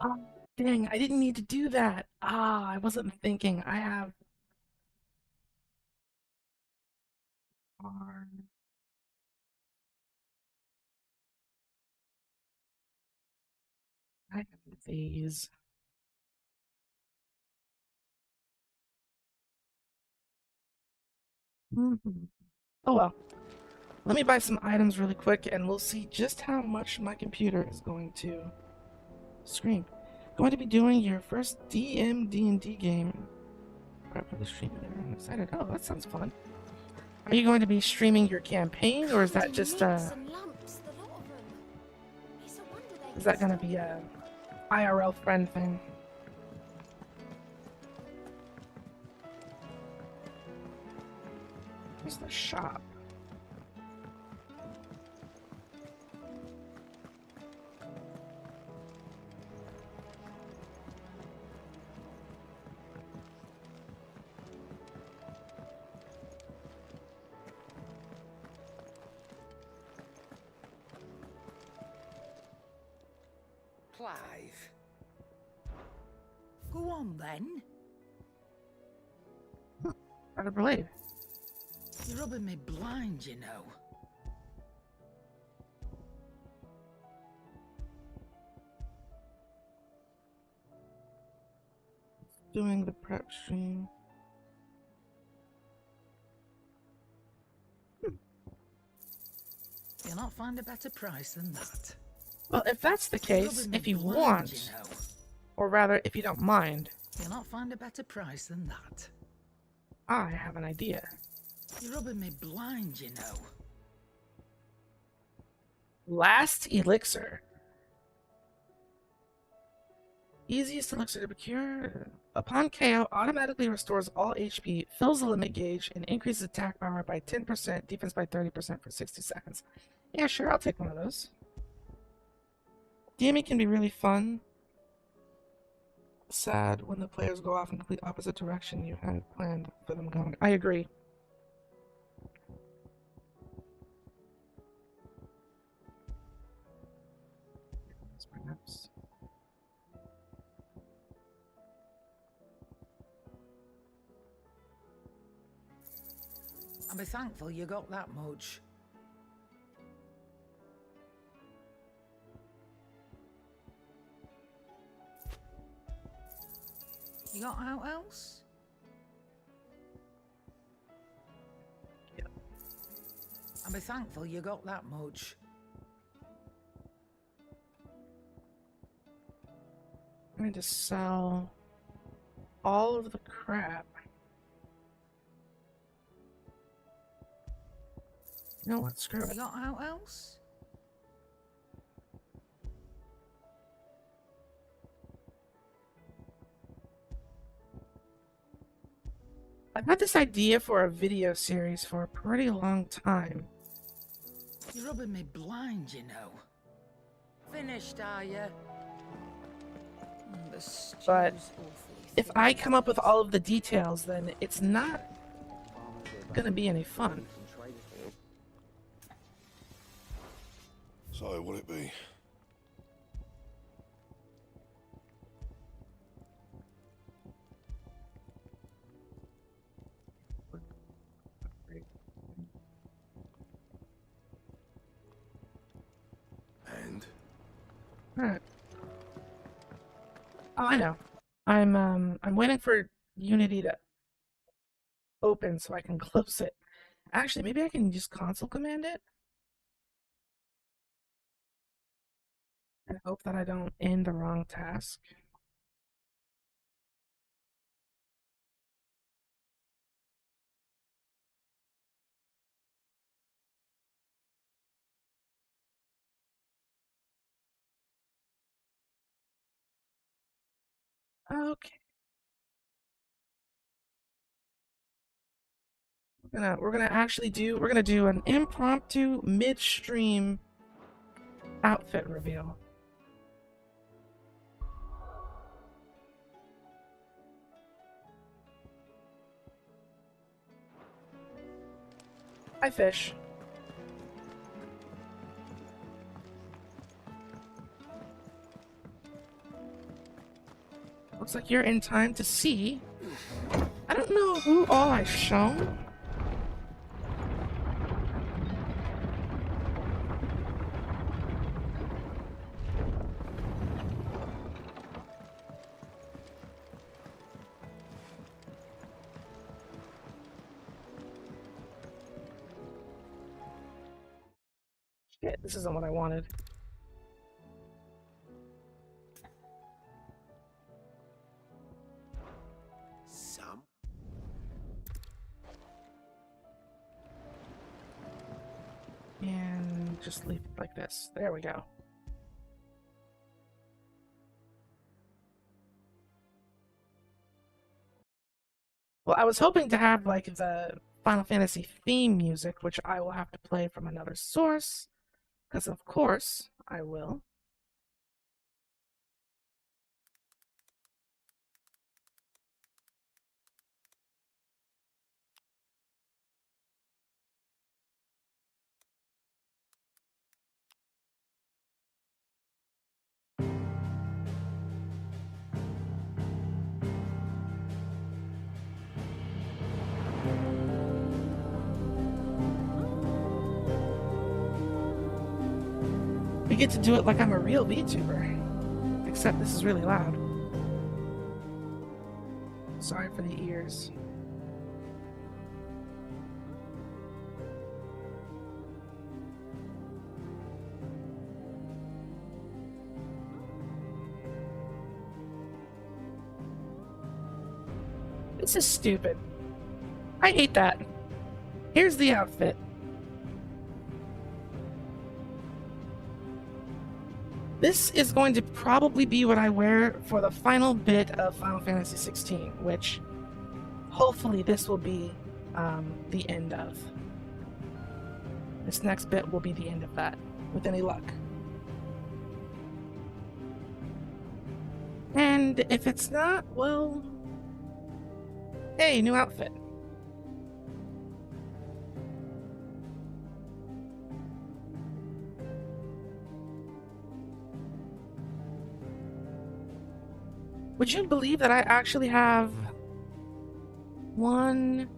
Oh, dang, I didn't need to do that. Ah, I wasn't thinking. I have R. I have these. Oh well. Let me buy some items really quick and we'll see just how much my computer is going to scream. Going to be doing your first D&D game. Prep for the stream there. I'm excited. Oh, that sounds fun. Are you going to be streaming your campaign or is that just is that gonna be a IRL friend thing? Where's the shop? Clive. Go on then. Better blade. You're rubbing me blind, you know. Doing the prep stream. You'll not find a better price than that. Well, if that's the case, if you want, or rather, if you don't mind, you'll not find a better price than that. I have an idea. You're rubbing me blind, you know. Last elixir. Easiest elixir to procure. Upon KO, automatically restores all HP, fills the limit gauge, and increases attack power by 10%, defense by 30% for 60 seconds. Yeah, sure, I'll take one of those. DMing can be really fun. Sad when the players go off in complete opposite direction you had planned for them going. I agree. Perhaps. I'll be thankful you got that much. You got out else? Yeah. I'll be thankful you got that much. I'm going to sell all of the crap. You know what? Screw it. You got out else? I've had this idea for a video series for a pretty long time. You're rubbing me blind, you know. Finished, are you? But if I come up with all of the details, then it's not gonna be any fun. So, will it be? Oh, I know. I'm waiting for Unity to open so I can close it. Actually, maybe I can just console command it and hope that I don't end the wrong task. Okay. We're gonna do an impromptu midstream outfit reveal. Hi, fish. Looks like you're in time to see. I don't know who all I've shown. Shit, this isn't what I wanted. Some? And just leave it like this. There we go. Well, I was hoping to have like the Final Fantasy theme music, which I will have to play from another source, because of course I will. We get to do it like I'm a real VTuber. Except this is really loud. Sorry for the ears. This is stupid. I hate that. Here's the outfit. This is going to probably be what I wear for the final bit of Final Fantasy 16, which hopefully this will be the end of. This next bit will be the end of that, with any luck. And if it's not, well... Hey, new outfit. Would you believe that I actually have 1,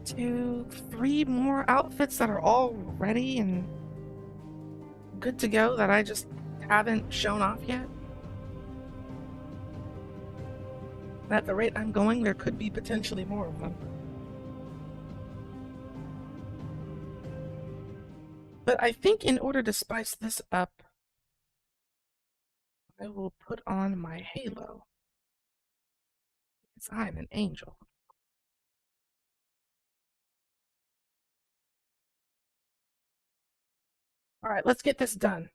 2, 3 more outfits that are all ready and good to go that I just haven't shown off yet? At the rate I'm going, there could be potentially more of them. But I think in order to spice this up, I will put on my halo. Because I'm an angel. Alright, let's get this done.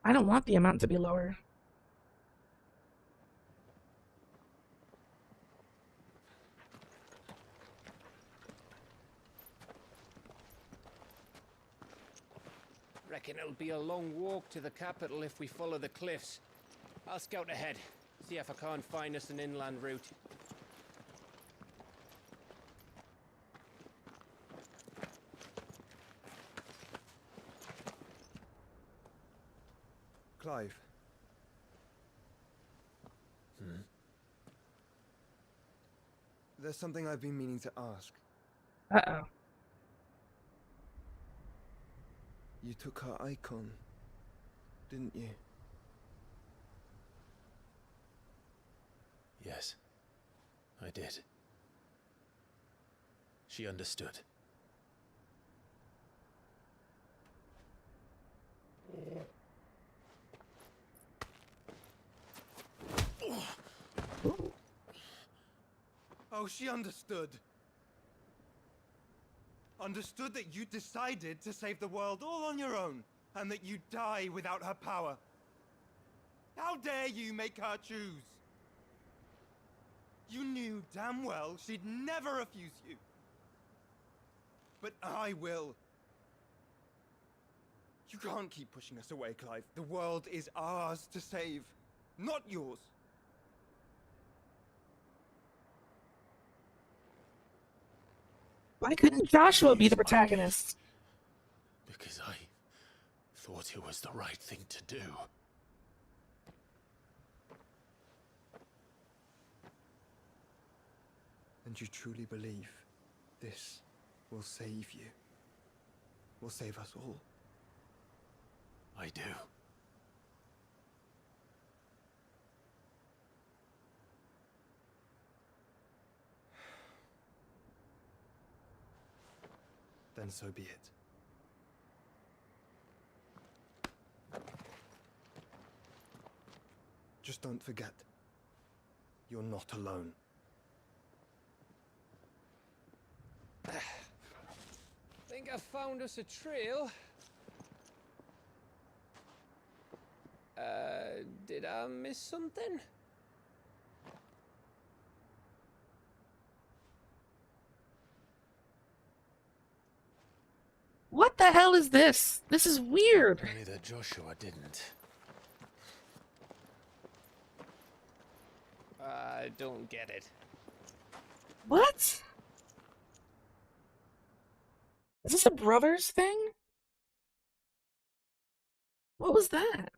I don't want the amount to be lower. Reckon it'll be a long walk to the capital if we follow the cliffs. I'll scout ahead, see if I can't find us an inland route. Clive. There's something I've been meaning to ask. Uh-oh. You took her icon, didn't you? Yes, I did. She understood. Oh, she understood. Understood that you decided to save the world all on your own, and that you'd die without her power. How dare you make her choose? You knew damn well she'd never refuse you. But I will. You can't keep pushing us away, Clive. The world is ours to save, not yours. Why couldn't Joshua be the protagonist? Because I thought it was the right thing to do. And you truly believe this will save you? Will save us all? I do. Then so be it. Just don't forget, you're not alone. Think I found us a trail. Did I miss something? What the hell is this? This is weird. Only that Joshua didn't. I don't get it. What? Is this a brothers thing? What was that?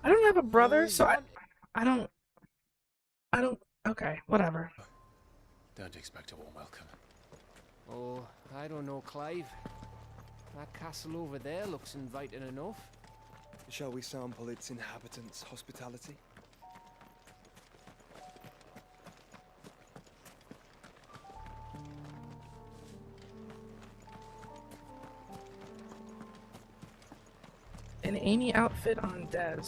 I don't have a brother, so I don't, okay, whatever. Don't expect a warm welcome. Oh, I don't know, Clive. That castle over there looks inviting enough. Shall we sample its inhabitants' hospitality? An Amy outfit on Des.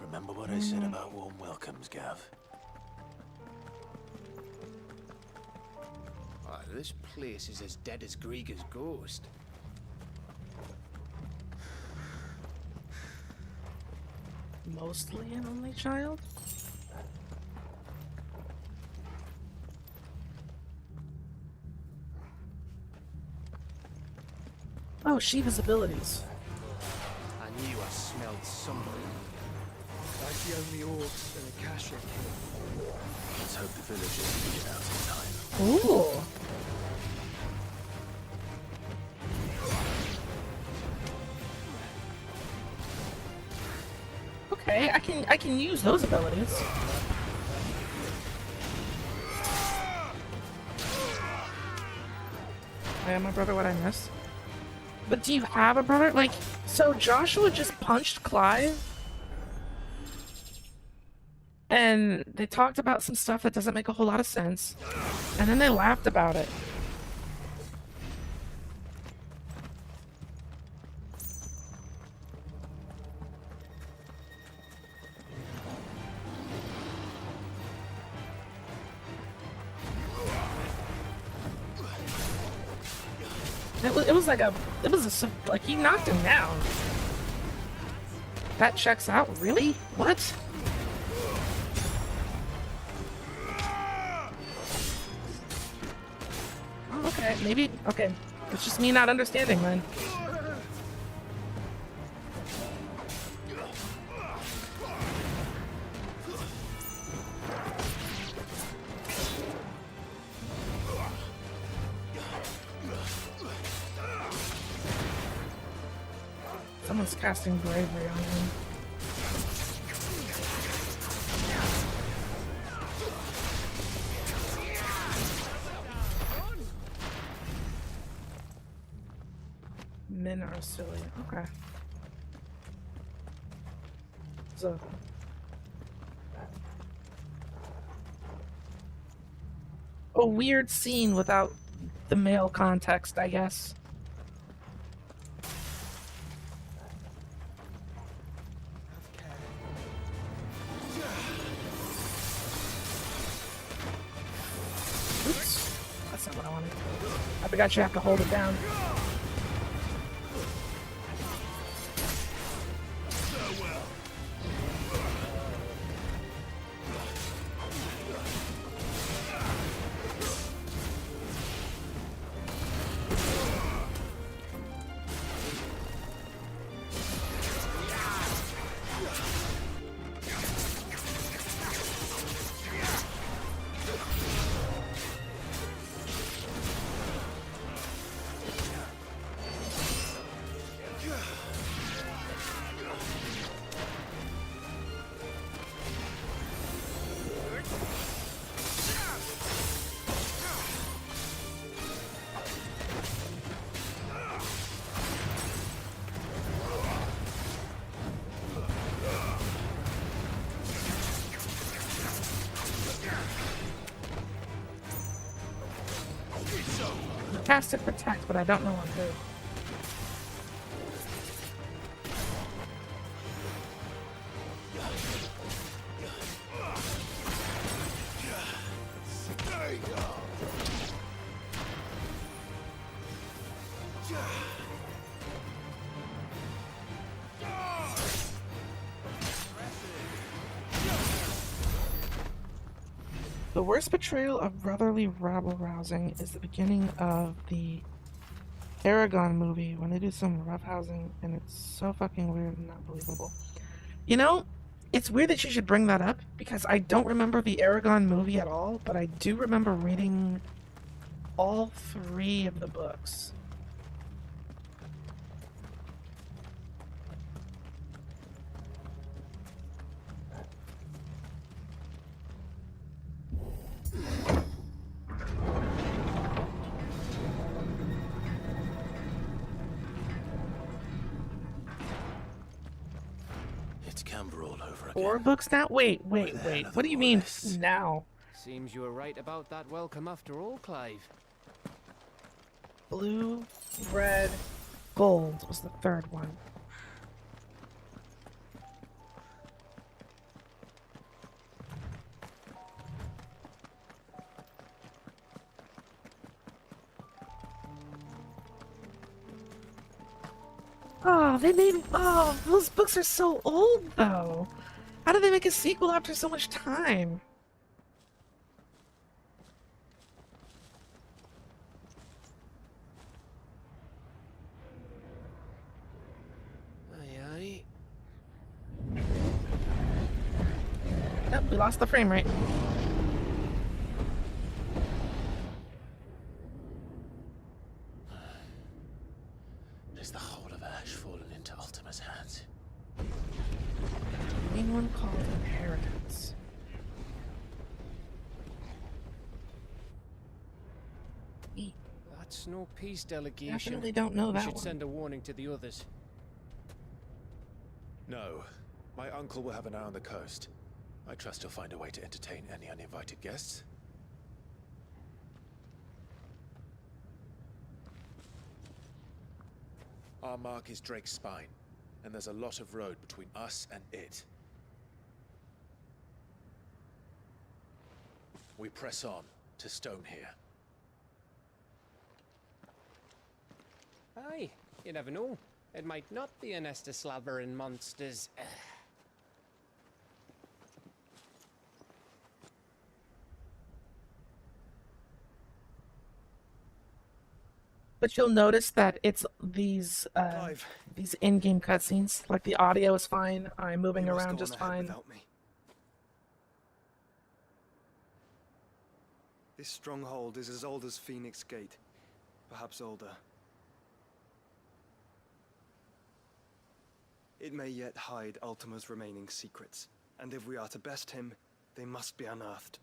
Remember what I said about warm welcomes, Gav? Oh, this place is as dead as Grieger's ghost. Mostly an only child? Oh, Shiva's abilities. I knew I smelled something. I see only orcs and a Akasha here. Let's hope the villagers get out in time. Ooh. Okay, I can use those abilities. Yeah, my brother, what I missed. But do you have a brother? Like, so Joshua just punched Clive? And they talked about some stuff that doesn't make a whole lot of sense. And then they laughed about it. It was like he knocked him down. That checks out, really? What? Oh, okay, maybe, okay. It's just me not understanding then. Someone's casting bravery on him. Men are silly. Okay. So. A weird scene without the male context, I guess. Oops. That's not what I wanted. I forgot you have to hold it down. Casted Protect, but I don't know on who. The worst betrayal of brotherly rabble-rousing is the beginning of the Aragon movie when they do some roughhousing, and it's so fucking weird and not believable. You know, it's weird that you should bring that up because I don't remember the Aragon movie at all, but I do remember reading all 3 of the books. All over again. 4 books now? Wait. What do you mean now? Seems you were right about that welcome after all, Clive. Blue, red, gold was the 3rd one. Oh, they made. Oh, those books are so old, though. How did they make a sequel after so much time? Aye, aye. Yep, we lost the frame rate. Is the whole of Ash fallen into Ultima's hands? Anyone called inheritance? That's no peace delegation. Definitely don't know that We should one. send a warning to the others. No. My uncle will have an eye on the coast. I trust he'll find a way to entertain any uninvited guests. Our mark is Drake's Spine, and there's a lot of road between us and it. We press on to Stonehere. Aye, you never know. It might not be a nest of slavering monsters. But you'll notice that it's these in-game cutscenes. Like the audio is fine, I'm moving around just fine. This stronghold is as old as Phoenix Gate, perhaps older. It may yet hide Ultima's remaining secrets, and if we are to best him, they must be unearthed.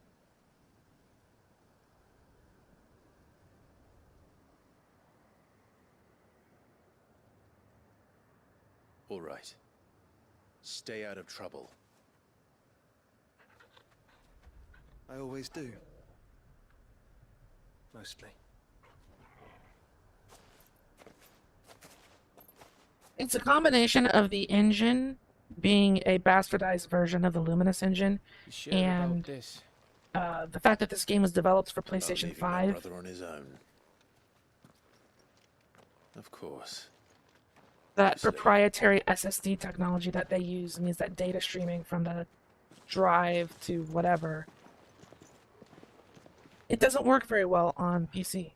All right. Stay out of trouble. I always do. Mostly. It's a combination of the engine being a bastardized version of the Luminous engine, Sure and about this? the fact that this game was developed for Not PlayStation leaving my 5. brother on his own. Of course. That proprietary SSD technology that they use means that data streaming from the drive to whatever, it doesn't work very well on PC.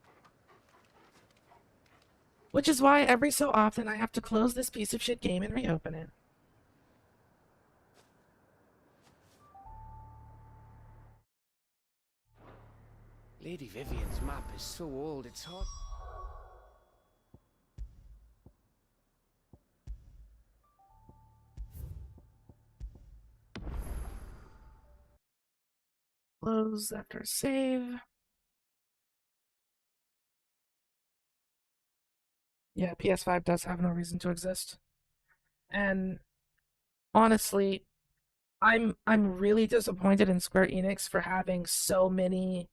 Which is why every so often I have to close this piece of shit game and reopen it. Lady Vivian's map is so old, it's hard. Close after save. Yeah, PS5 does have no reason to exist. And honestly, I'm really disappointed in Square Enix for having so many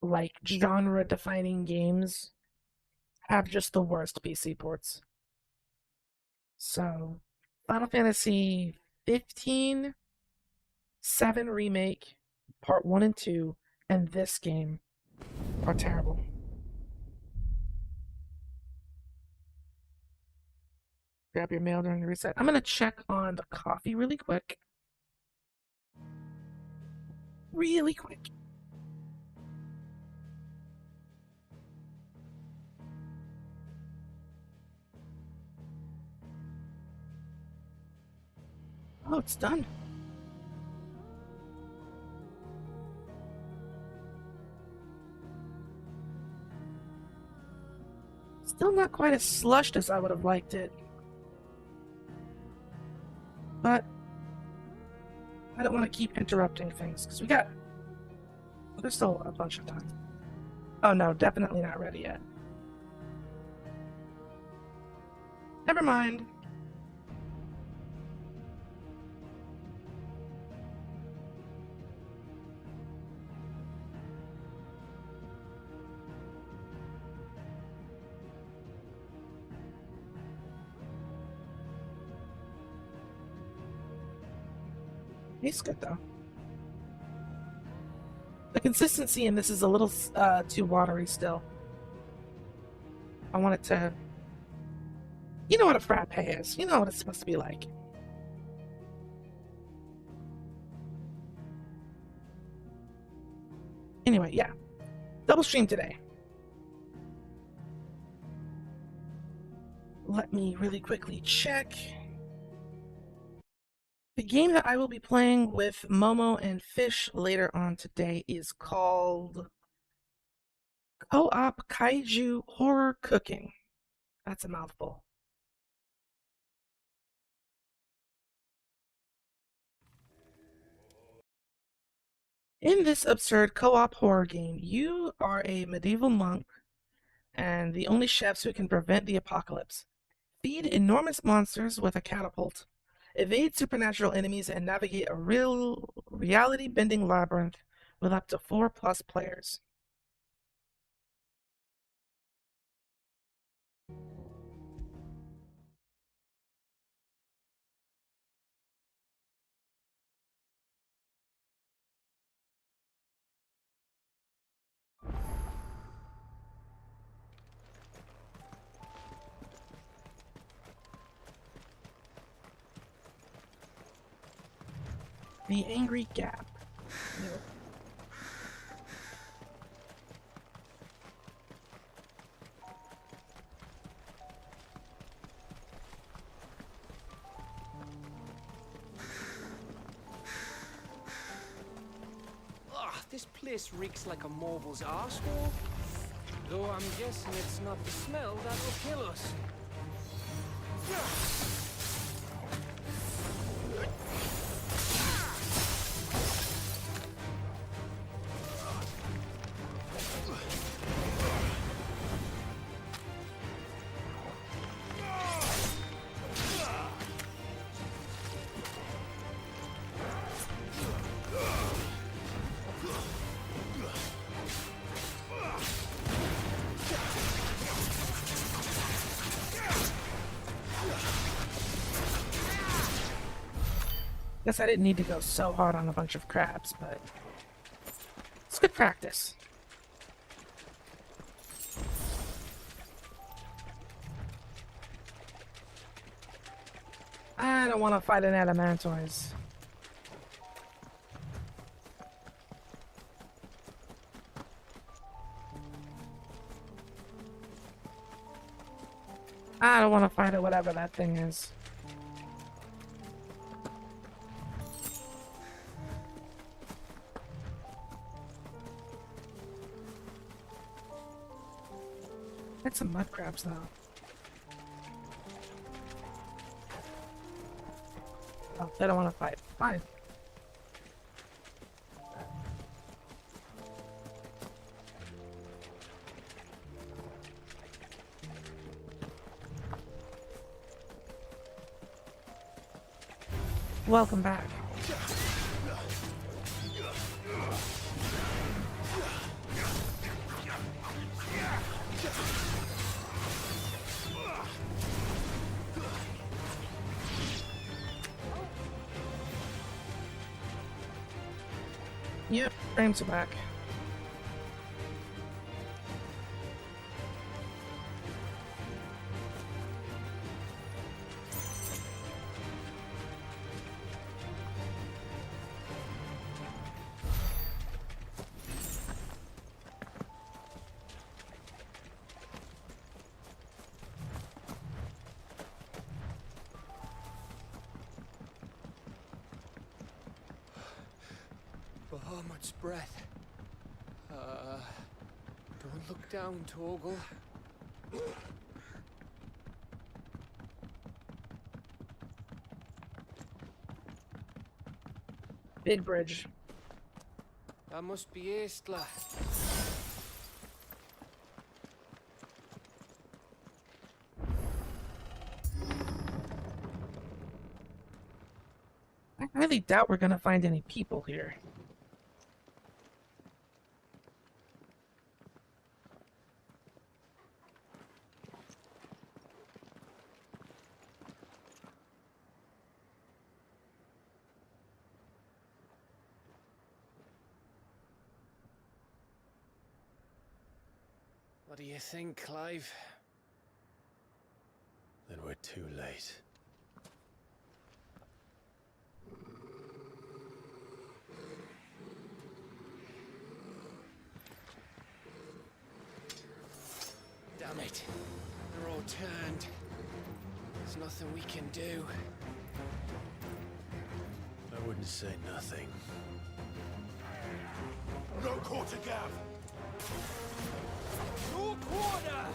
like genre defining games have just the worst PC ports. So, Final Fantasy 15, 7 Remake, Part 1 and 2, and this game are terrible. Grab your mail during the reset. I'm gonna check on the coffee really quick. Really quick. Oh, it's done. Still not quite as slushed as I would have liked it. But I don't want to keep interrupting things, because there's still a bunch of time. Oh no, definitely not ready yet. Never mind. Tastes good though. The consistency in this is a little too watery still. I want it to... You know what a frappe is. You know what it's supposed to be like. Anyway, yeah. Double stream today. Let me really quickly check. The game that I will be playing with Momo and Fish later on today is called Co-op Kaiju Horror Cooking. That's a mouthful. In this absurd co-op horror game, you are a medieval monk and the only chefs who can prevent the apocalypse. Feed enormous monsters with a catapult, evade supernatural enemies, and navigate a reality-bending labyrinth with up to 4+ players. The Angry Gap. No. Ugh, this place reeks like a moble's arsehole. Though I'm guessing it's not the smell that will kill us. Guess I didn't need to go so hard on a bunch of crabs, but it's good practice. I don't want to fight an adamantoise. I don't want to fight it, whatever that thing is. Get some mud crabs, though. Oh, they don't want to fight. Fine. Welcome back. Yep, frames are back. Bahamut's breath. Don't look down, Torgal. Big bridge. That must be Aistla. I really doubt we're gonna find any people here. What do you think, Clive? Then we're too late. Damn it. They're all turned. There's nothing we can do. I wouldn't say nothing. No quarter gap! No quarter!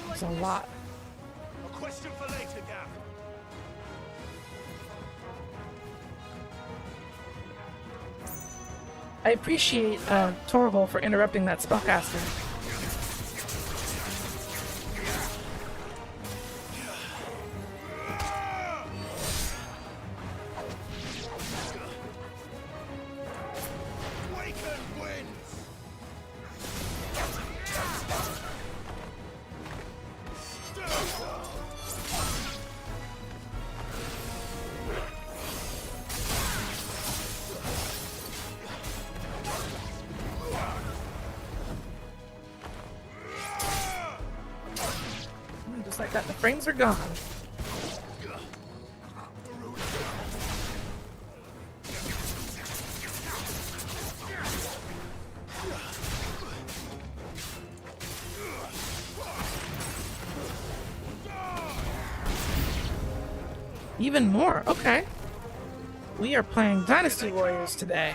It's a lot. A question for later, Gav. I appreciate Torval for interrupting that spellcaster. Just like that, the frames are gone. Even more, okay. We are playing Dynasty Warriors today.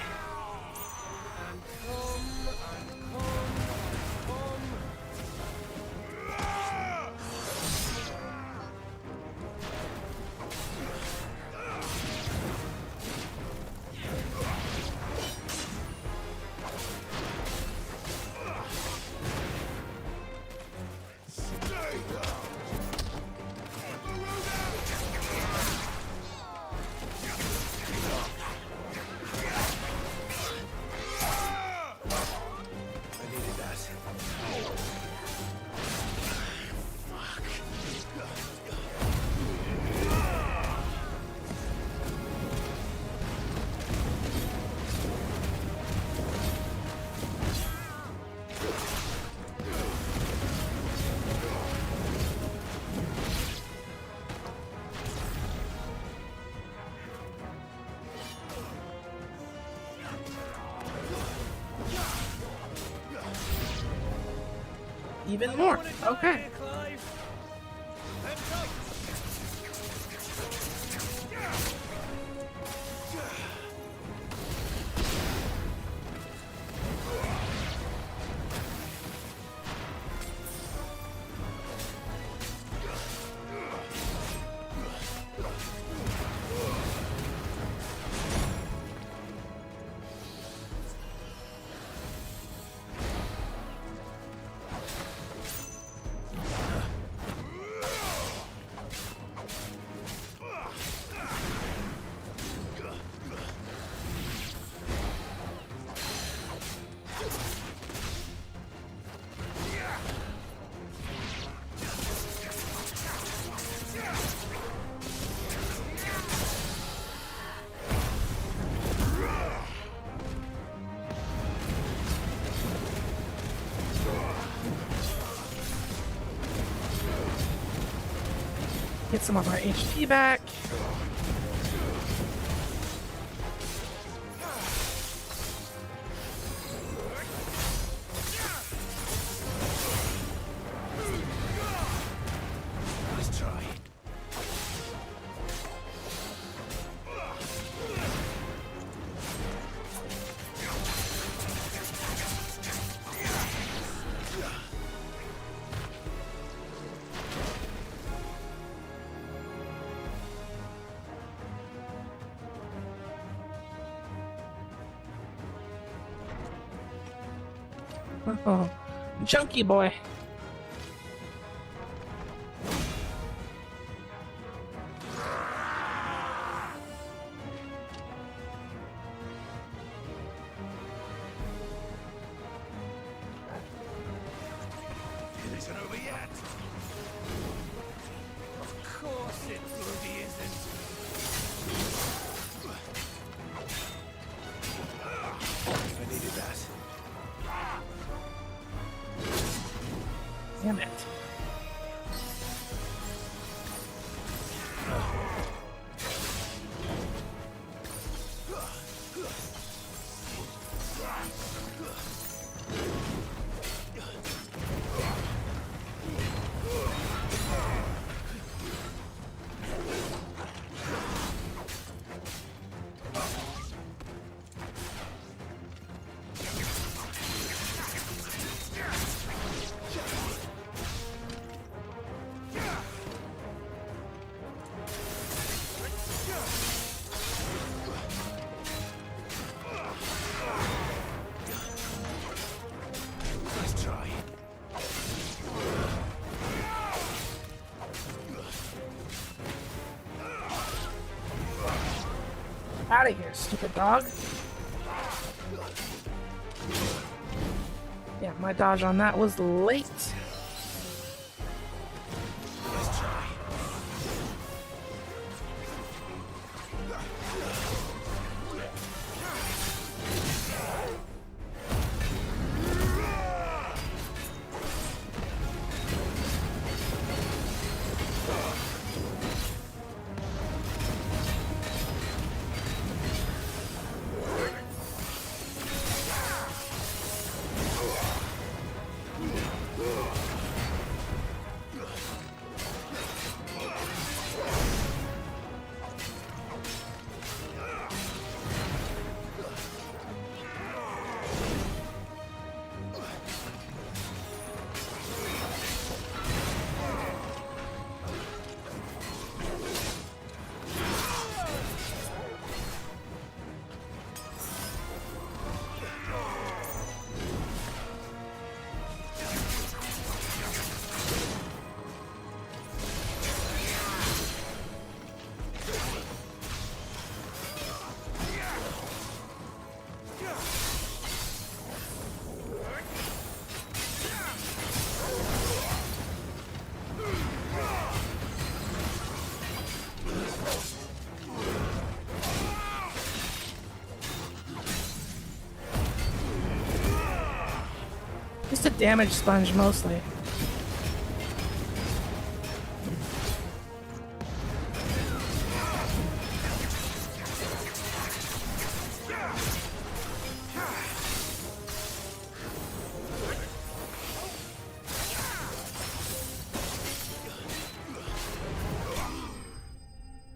Even more, okay. Get some of our HP back. Nice try. Oh, junkie boy. It isn't over yet. Of course it bloody isn't. I needed that. Damn it. Nice try. Out of here, stupid dog. Yeah, my dodge on that was late. Nice try. Just a damage sponge mostly.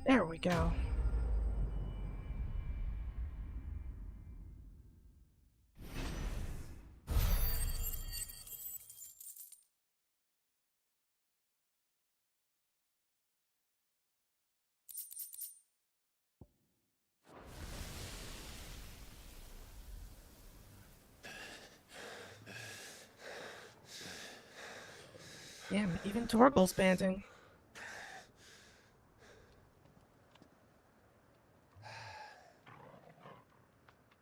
There we go. Damn, even Torgal's panting.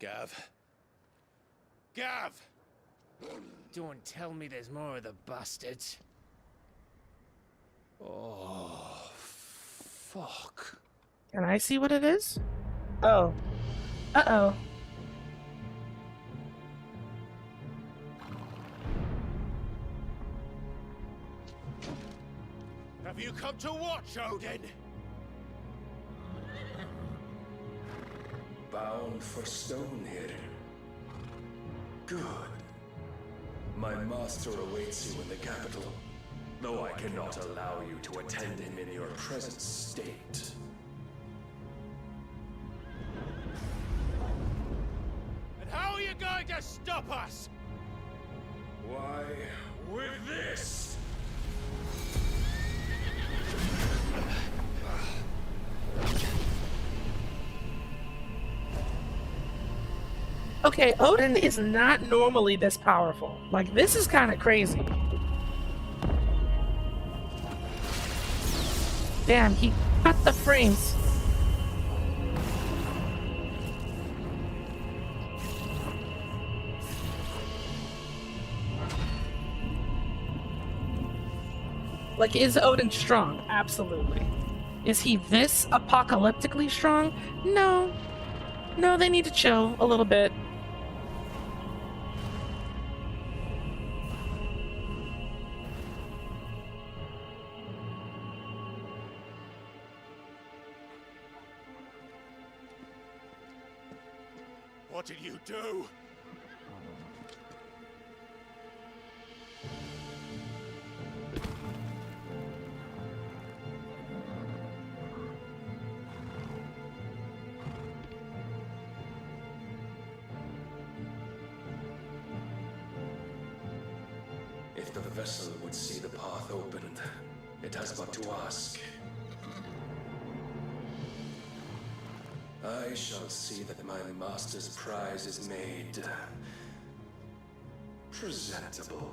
Gav. Gav! Don't tell me there's more of the bastards. Oh, fuck. Can I see what it is? Oh. Uh-oh. Have you come to watch, Odin? Bound for Stonehill. Good. My master awaits you in the capital, though I cannot allow you to attend him in your present state. And how are you going to stop us? Why, with this! Okay, Odin is not normally this powerful. Like, this is kind of crazy. Damn, he cut the frames. Like, is Odin strong? Absolutely. Is he this apocalyptically strong? No. No, they need to chill a little bit. What did you do? If the vessel would see the path opened, it has but to ask. I shall see that my master's prize is made presentable.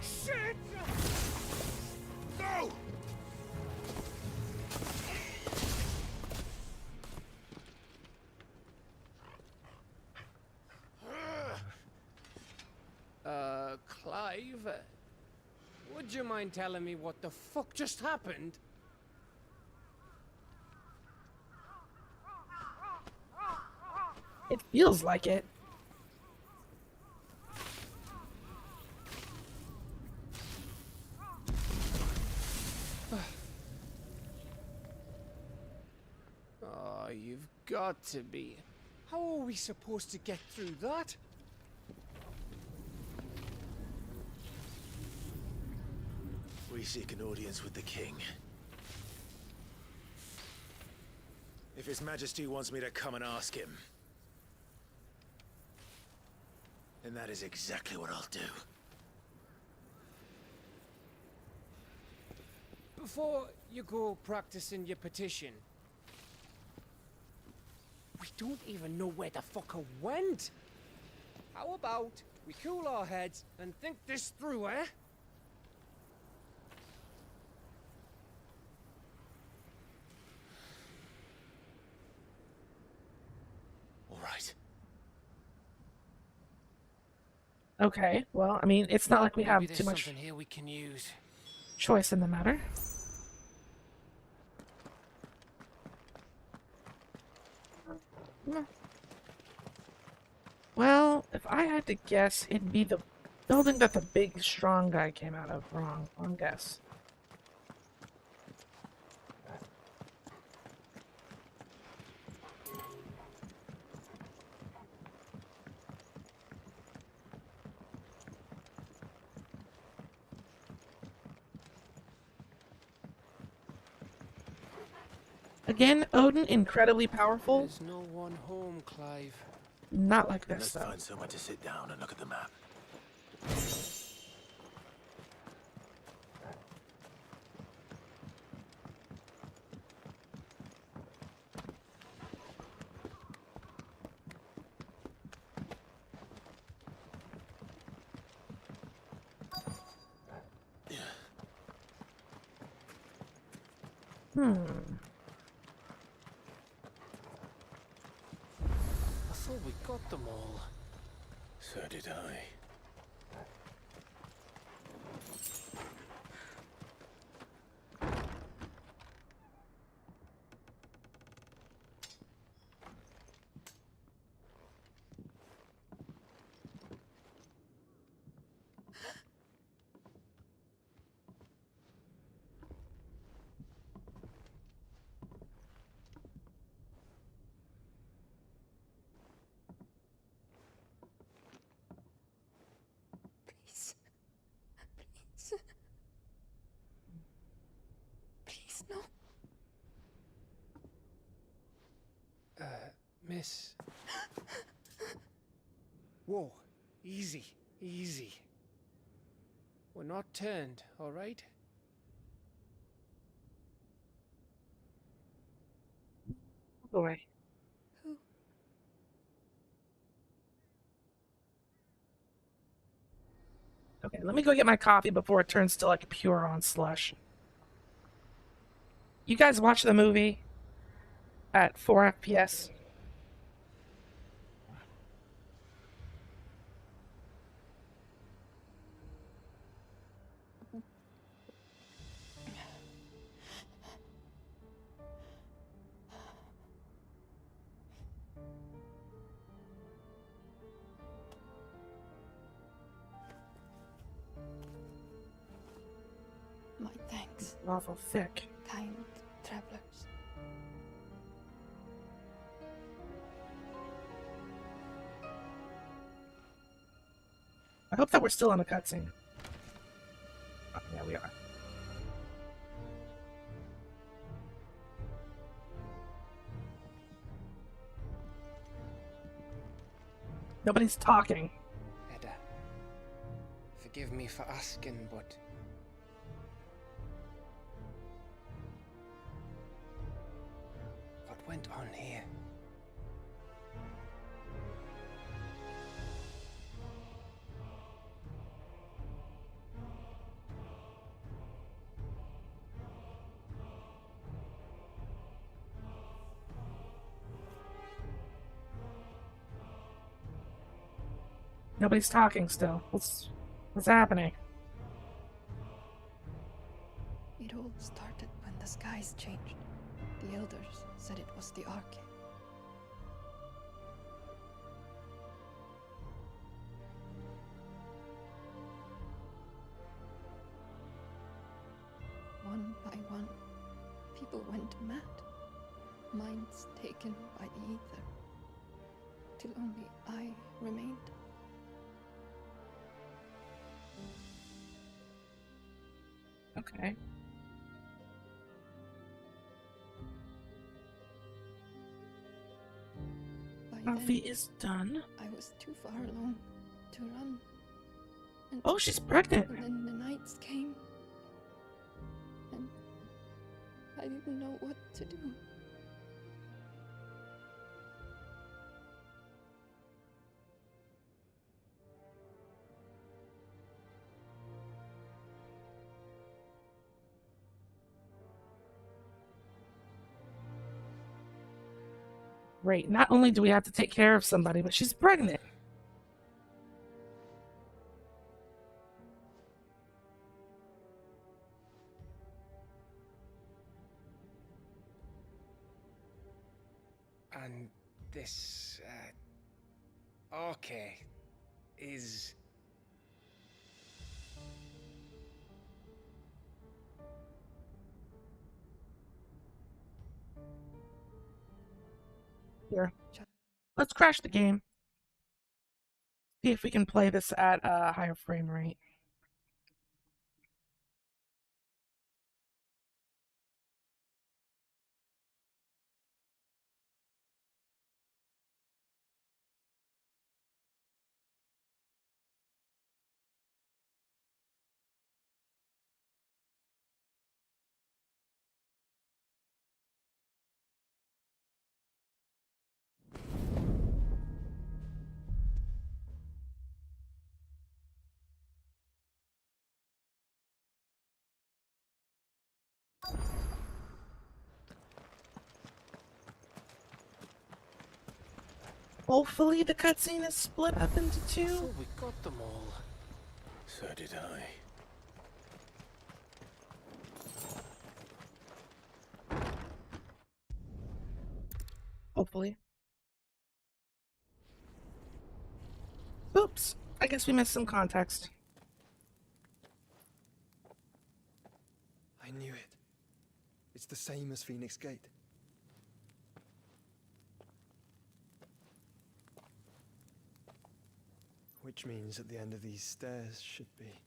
Shit! Go! Clive? Would you mind telling me what the fuck just happened? It feels like it. Oh, you've got to be. How are we supposed to get through that? We seek an audience with the king. If His Majesty wants me to come and ask him, then that is exactly what I'll do. Before you go practicing your petition, we don't even know where the fucker went. How about we cool our heads and think this through, eh? All right. Okay, well, I mean, it's not like we have Maybe too there's much something here we can use. choice in the matter. Well, if I had to guess, it'd be the building that the big, strong guy came out of. Wrong guess. Again, Odin, incredibly powerful. There's no one home, Clive. Not like Let's this, though. find somewhere to sit down and look at the map. I thought we got them all. So did I. Please. Please, no. Miss. Whoa. Easy. Easy. We're not turned, all right? Boy. Who? Okay, let me go get my coffee before it turns to like pure on slush. You guys watch the movie at 4 FPS? My thanks, Awful thick. kind travelers. I hope that we're still on a cutscene. Oh, yeah, we are. Nobody's talking. Edda, forgive me for asking, but what went on here? Nobody's talking still. What's happening? It all started when the skies changed. The elders said it was the Ark. One by one, people went mad. Minds taken by the ether. Till only I remained. Okay. Coffee is done. I was too far along to run. And Oh, she's pregnant. And then the nights came. And I didn't know what to do. Great. Not only do we have to take care of somebody, but she's pregnant. And This, okay, is... Here. Let's crash the game. See if we can play this at a higher frame rate. Hopefully the cutscene is split up into two. So we got them all. So did I. Hopefully. Oops. I guess we missed some context. I knew it. It's the same as Phoenix Gate. Which means at the end of these stairs should be...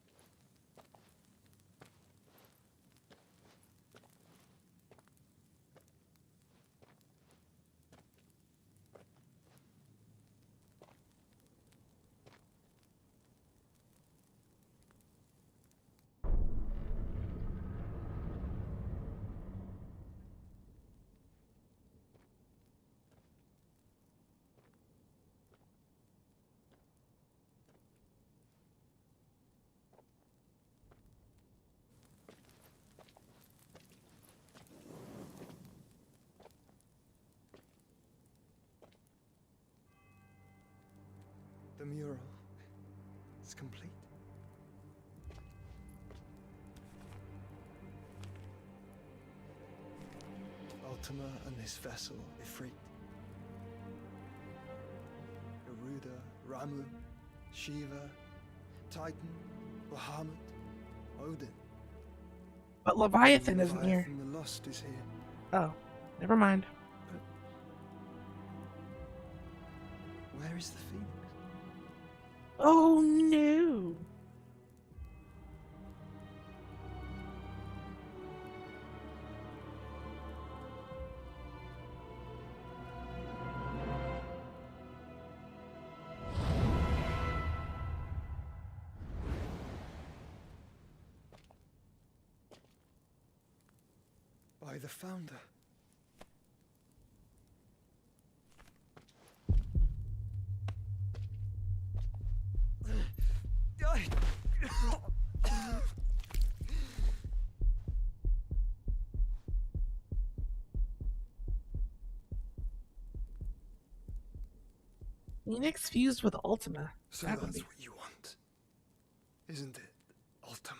The mural is complete. Ultima and this vessel, Ifrit. Garuda, Ramu, Shiva, Titan, Bahamut, Odin. But Leviathan isn't here. The Lost is here. Oh, never mind. Where is the Phoenix? Oh no! By the Founder. Phoenix fused with Ultima. So That would that's be... what you want, isn't it, Ultima?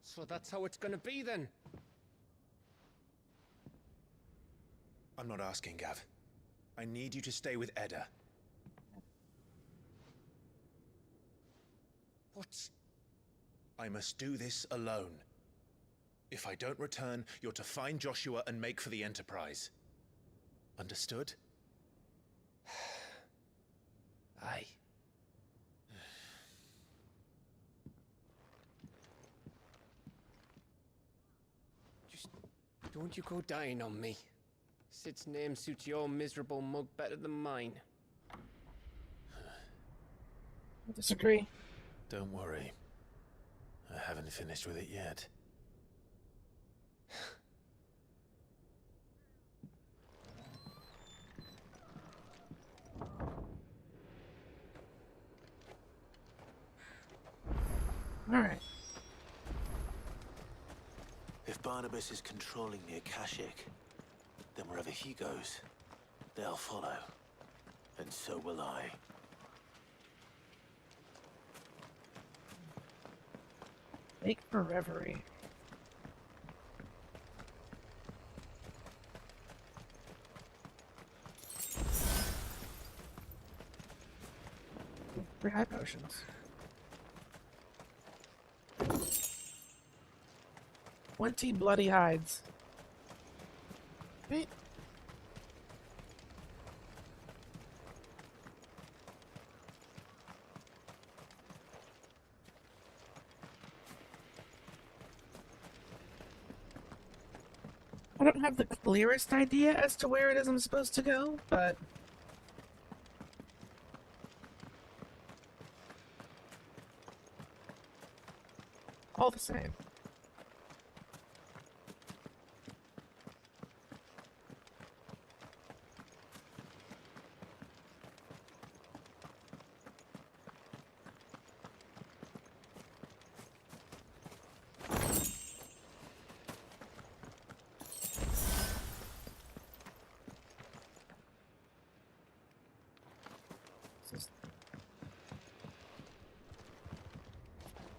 So that's how it's gonna be then? I'm not asking, Gav. I need you to stay with Edda. What's... I must do this alone. If I don't return, you're to find Joshua and make for the Enterprise. Understood? Aye. Just don't you go dying on me. Sid's name suits your miserable mug better than mine. I disagree. Don't worry. I haven't finished with it yet. Alright. Barnabas is controlling the Akashic, then wherever he goes, they'll follow. And so will I. Make for reverie. Three high potions. 20 bloody hides. Wait. I don't have the clearest idea as to where it is I'm supposed to go, but all the same.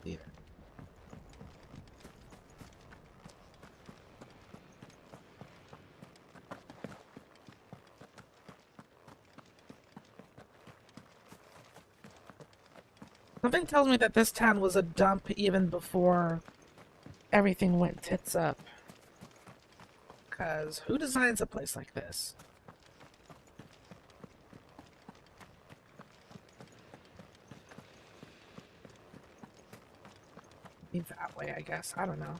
Yeah. Something tells me that this town was a dump even before everything went tits up. Because who designs a place like this? Maybe that way, I guess. I don't know.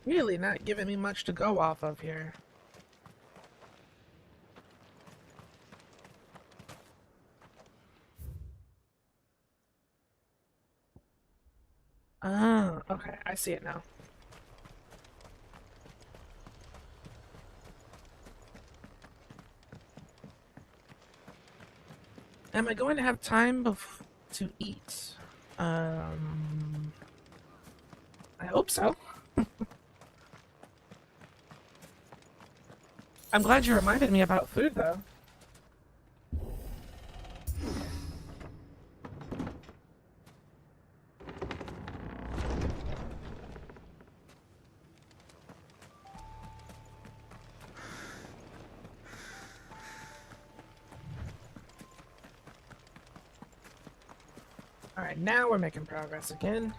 Really not giving me much to go off of here. Ah, okay, I see it now. Am I going to have time to eat? I hope so. I'm glad you reminded me about food, though. Alright, now we're making progress again.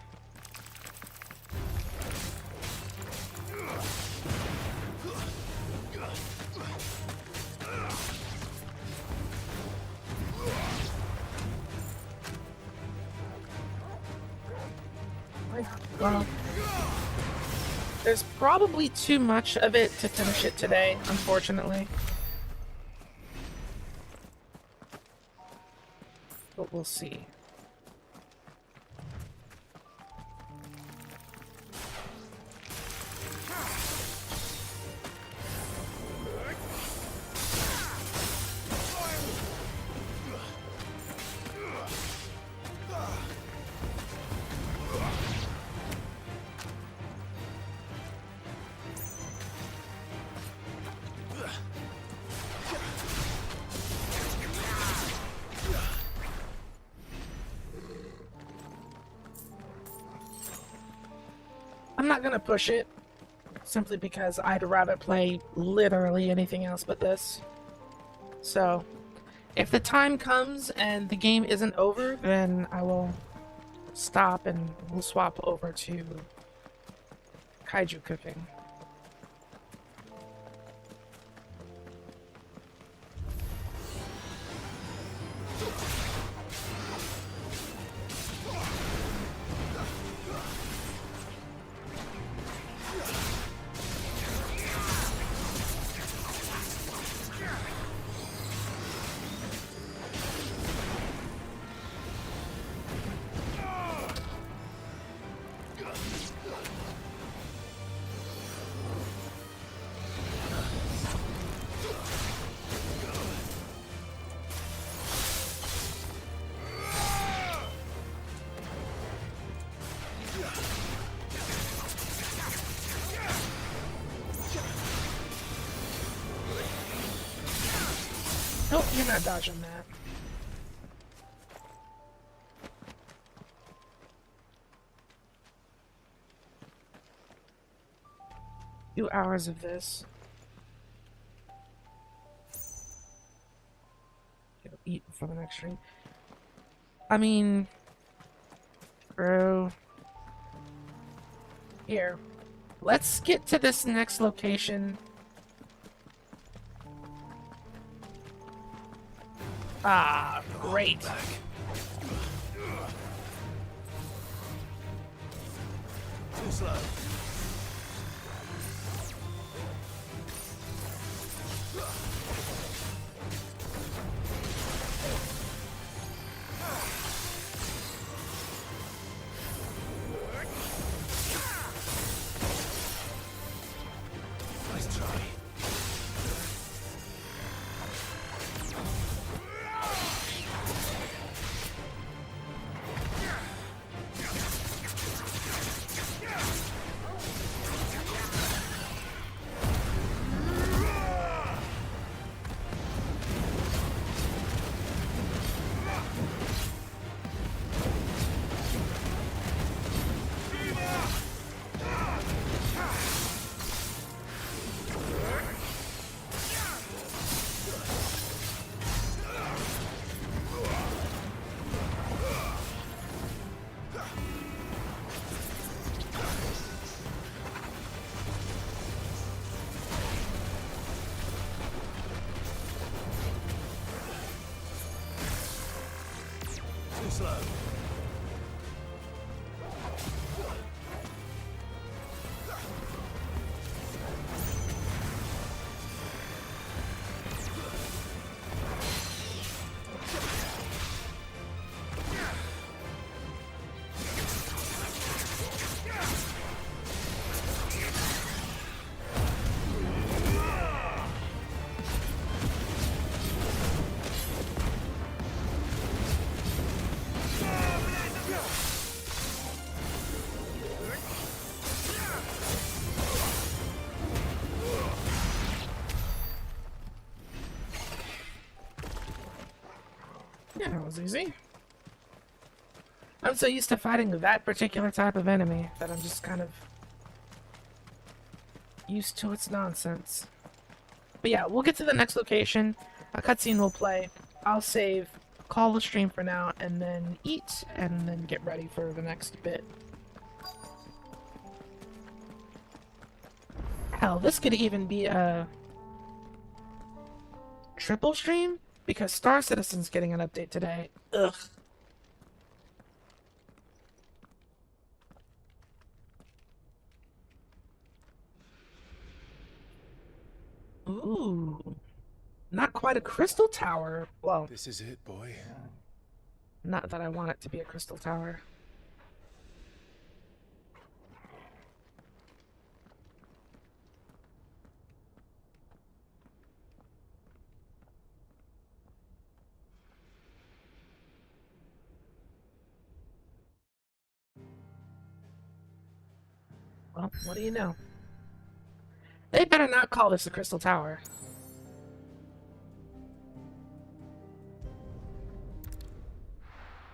Well, there's probably too much of it to finish it today, unfortunately. But we'll see. I'm not gonna push it, simply because I'd rather play literally anything else but this. So, if the time comes and the game isn't over, then I will stop and we'll swap over to kaiju cooking. Nope, you're not dodging that. Few hours of this. Gotta eat before the next stream. I mean, bro. Here, let's get to this next location. Ah, great. Too slow. Nice try. Too slow. Yeah, that was easy. I'm so used to fighting that particular type of enemy that I'm just kind of used to its nonsense. But yeah, we'll get to the next location. A cutscene will play. I'll save, call the stream for now, and then eat, and then get ready for the next bit. Hell, this could even be a triple stream? Because Star Citizen's getting an update today. Ugh. Ooh. Not quite a crystal tower. Well, This is it, boy. not that I want it to be a crystal tower. Well, what do you know? They better not call this a crystal tower.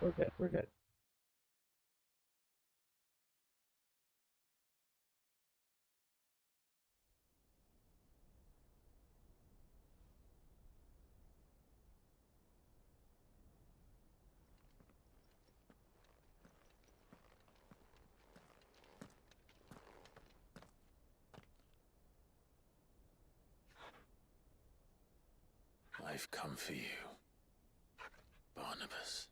We're good, we're good. I've come for you, Barnabas.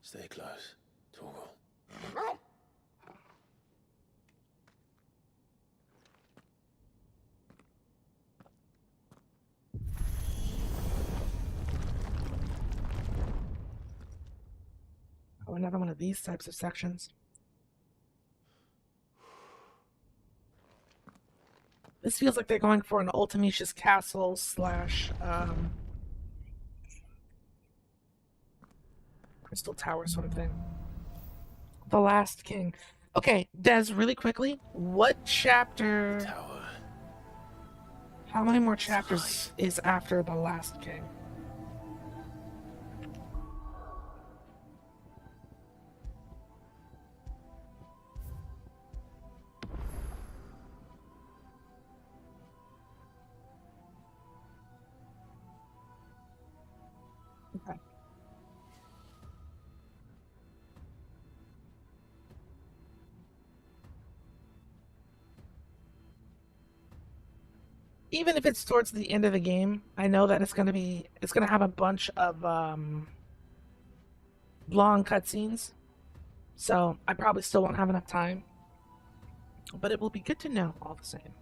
Stay close, Torgal. Oh, another one of these types of sections. This feels like they're going for an Ultimatius Castle slash Crystal Tower sort of thing. The Last King. Okay, Des, really quickly, what chapter... Tower. How many more chapters is after The Last King? Okay. Even if it's towards the end of the game, I know that it's gonna have a bunch of long cutscenes, so I probably still won't have enough time. But it will be good to know all the same.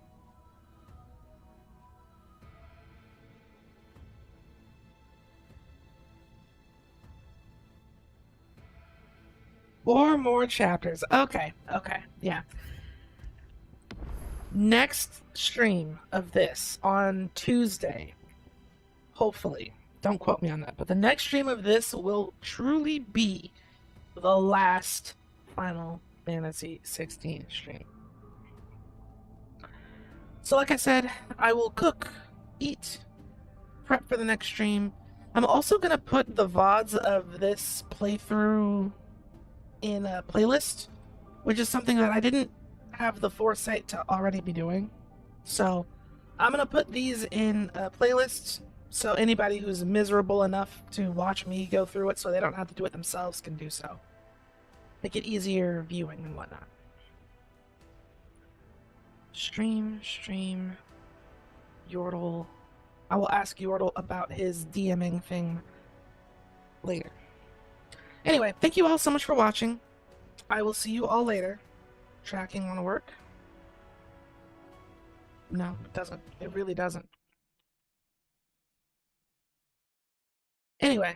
Four more chapters. Okay, yeah. Next stream of this on Tuesday, hopefully. Don't quote me on that, but the next stream of this will truly be the last Final Fantasy 16 stream. So like I said, I will cook, eat, prep for the next stream. I'm also gonna put the VODs of this playthrough in a playlist, which is something that I didn't have the foresight to already be doing. So I'm gonna put these in a playlist so anybody who's miserable enough to watch me go through it so they don't have to do it themselves can do so. Make it easier viewing and whatnot. Stream, Yordle. I will ask Yordle about his DMing thing later. Anyway, thank you all so much for watching. I will see you all later. Tracking want to work? No, it doesn't. It really doesn't. Anyway,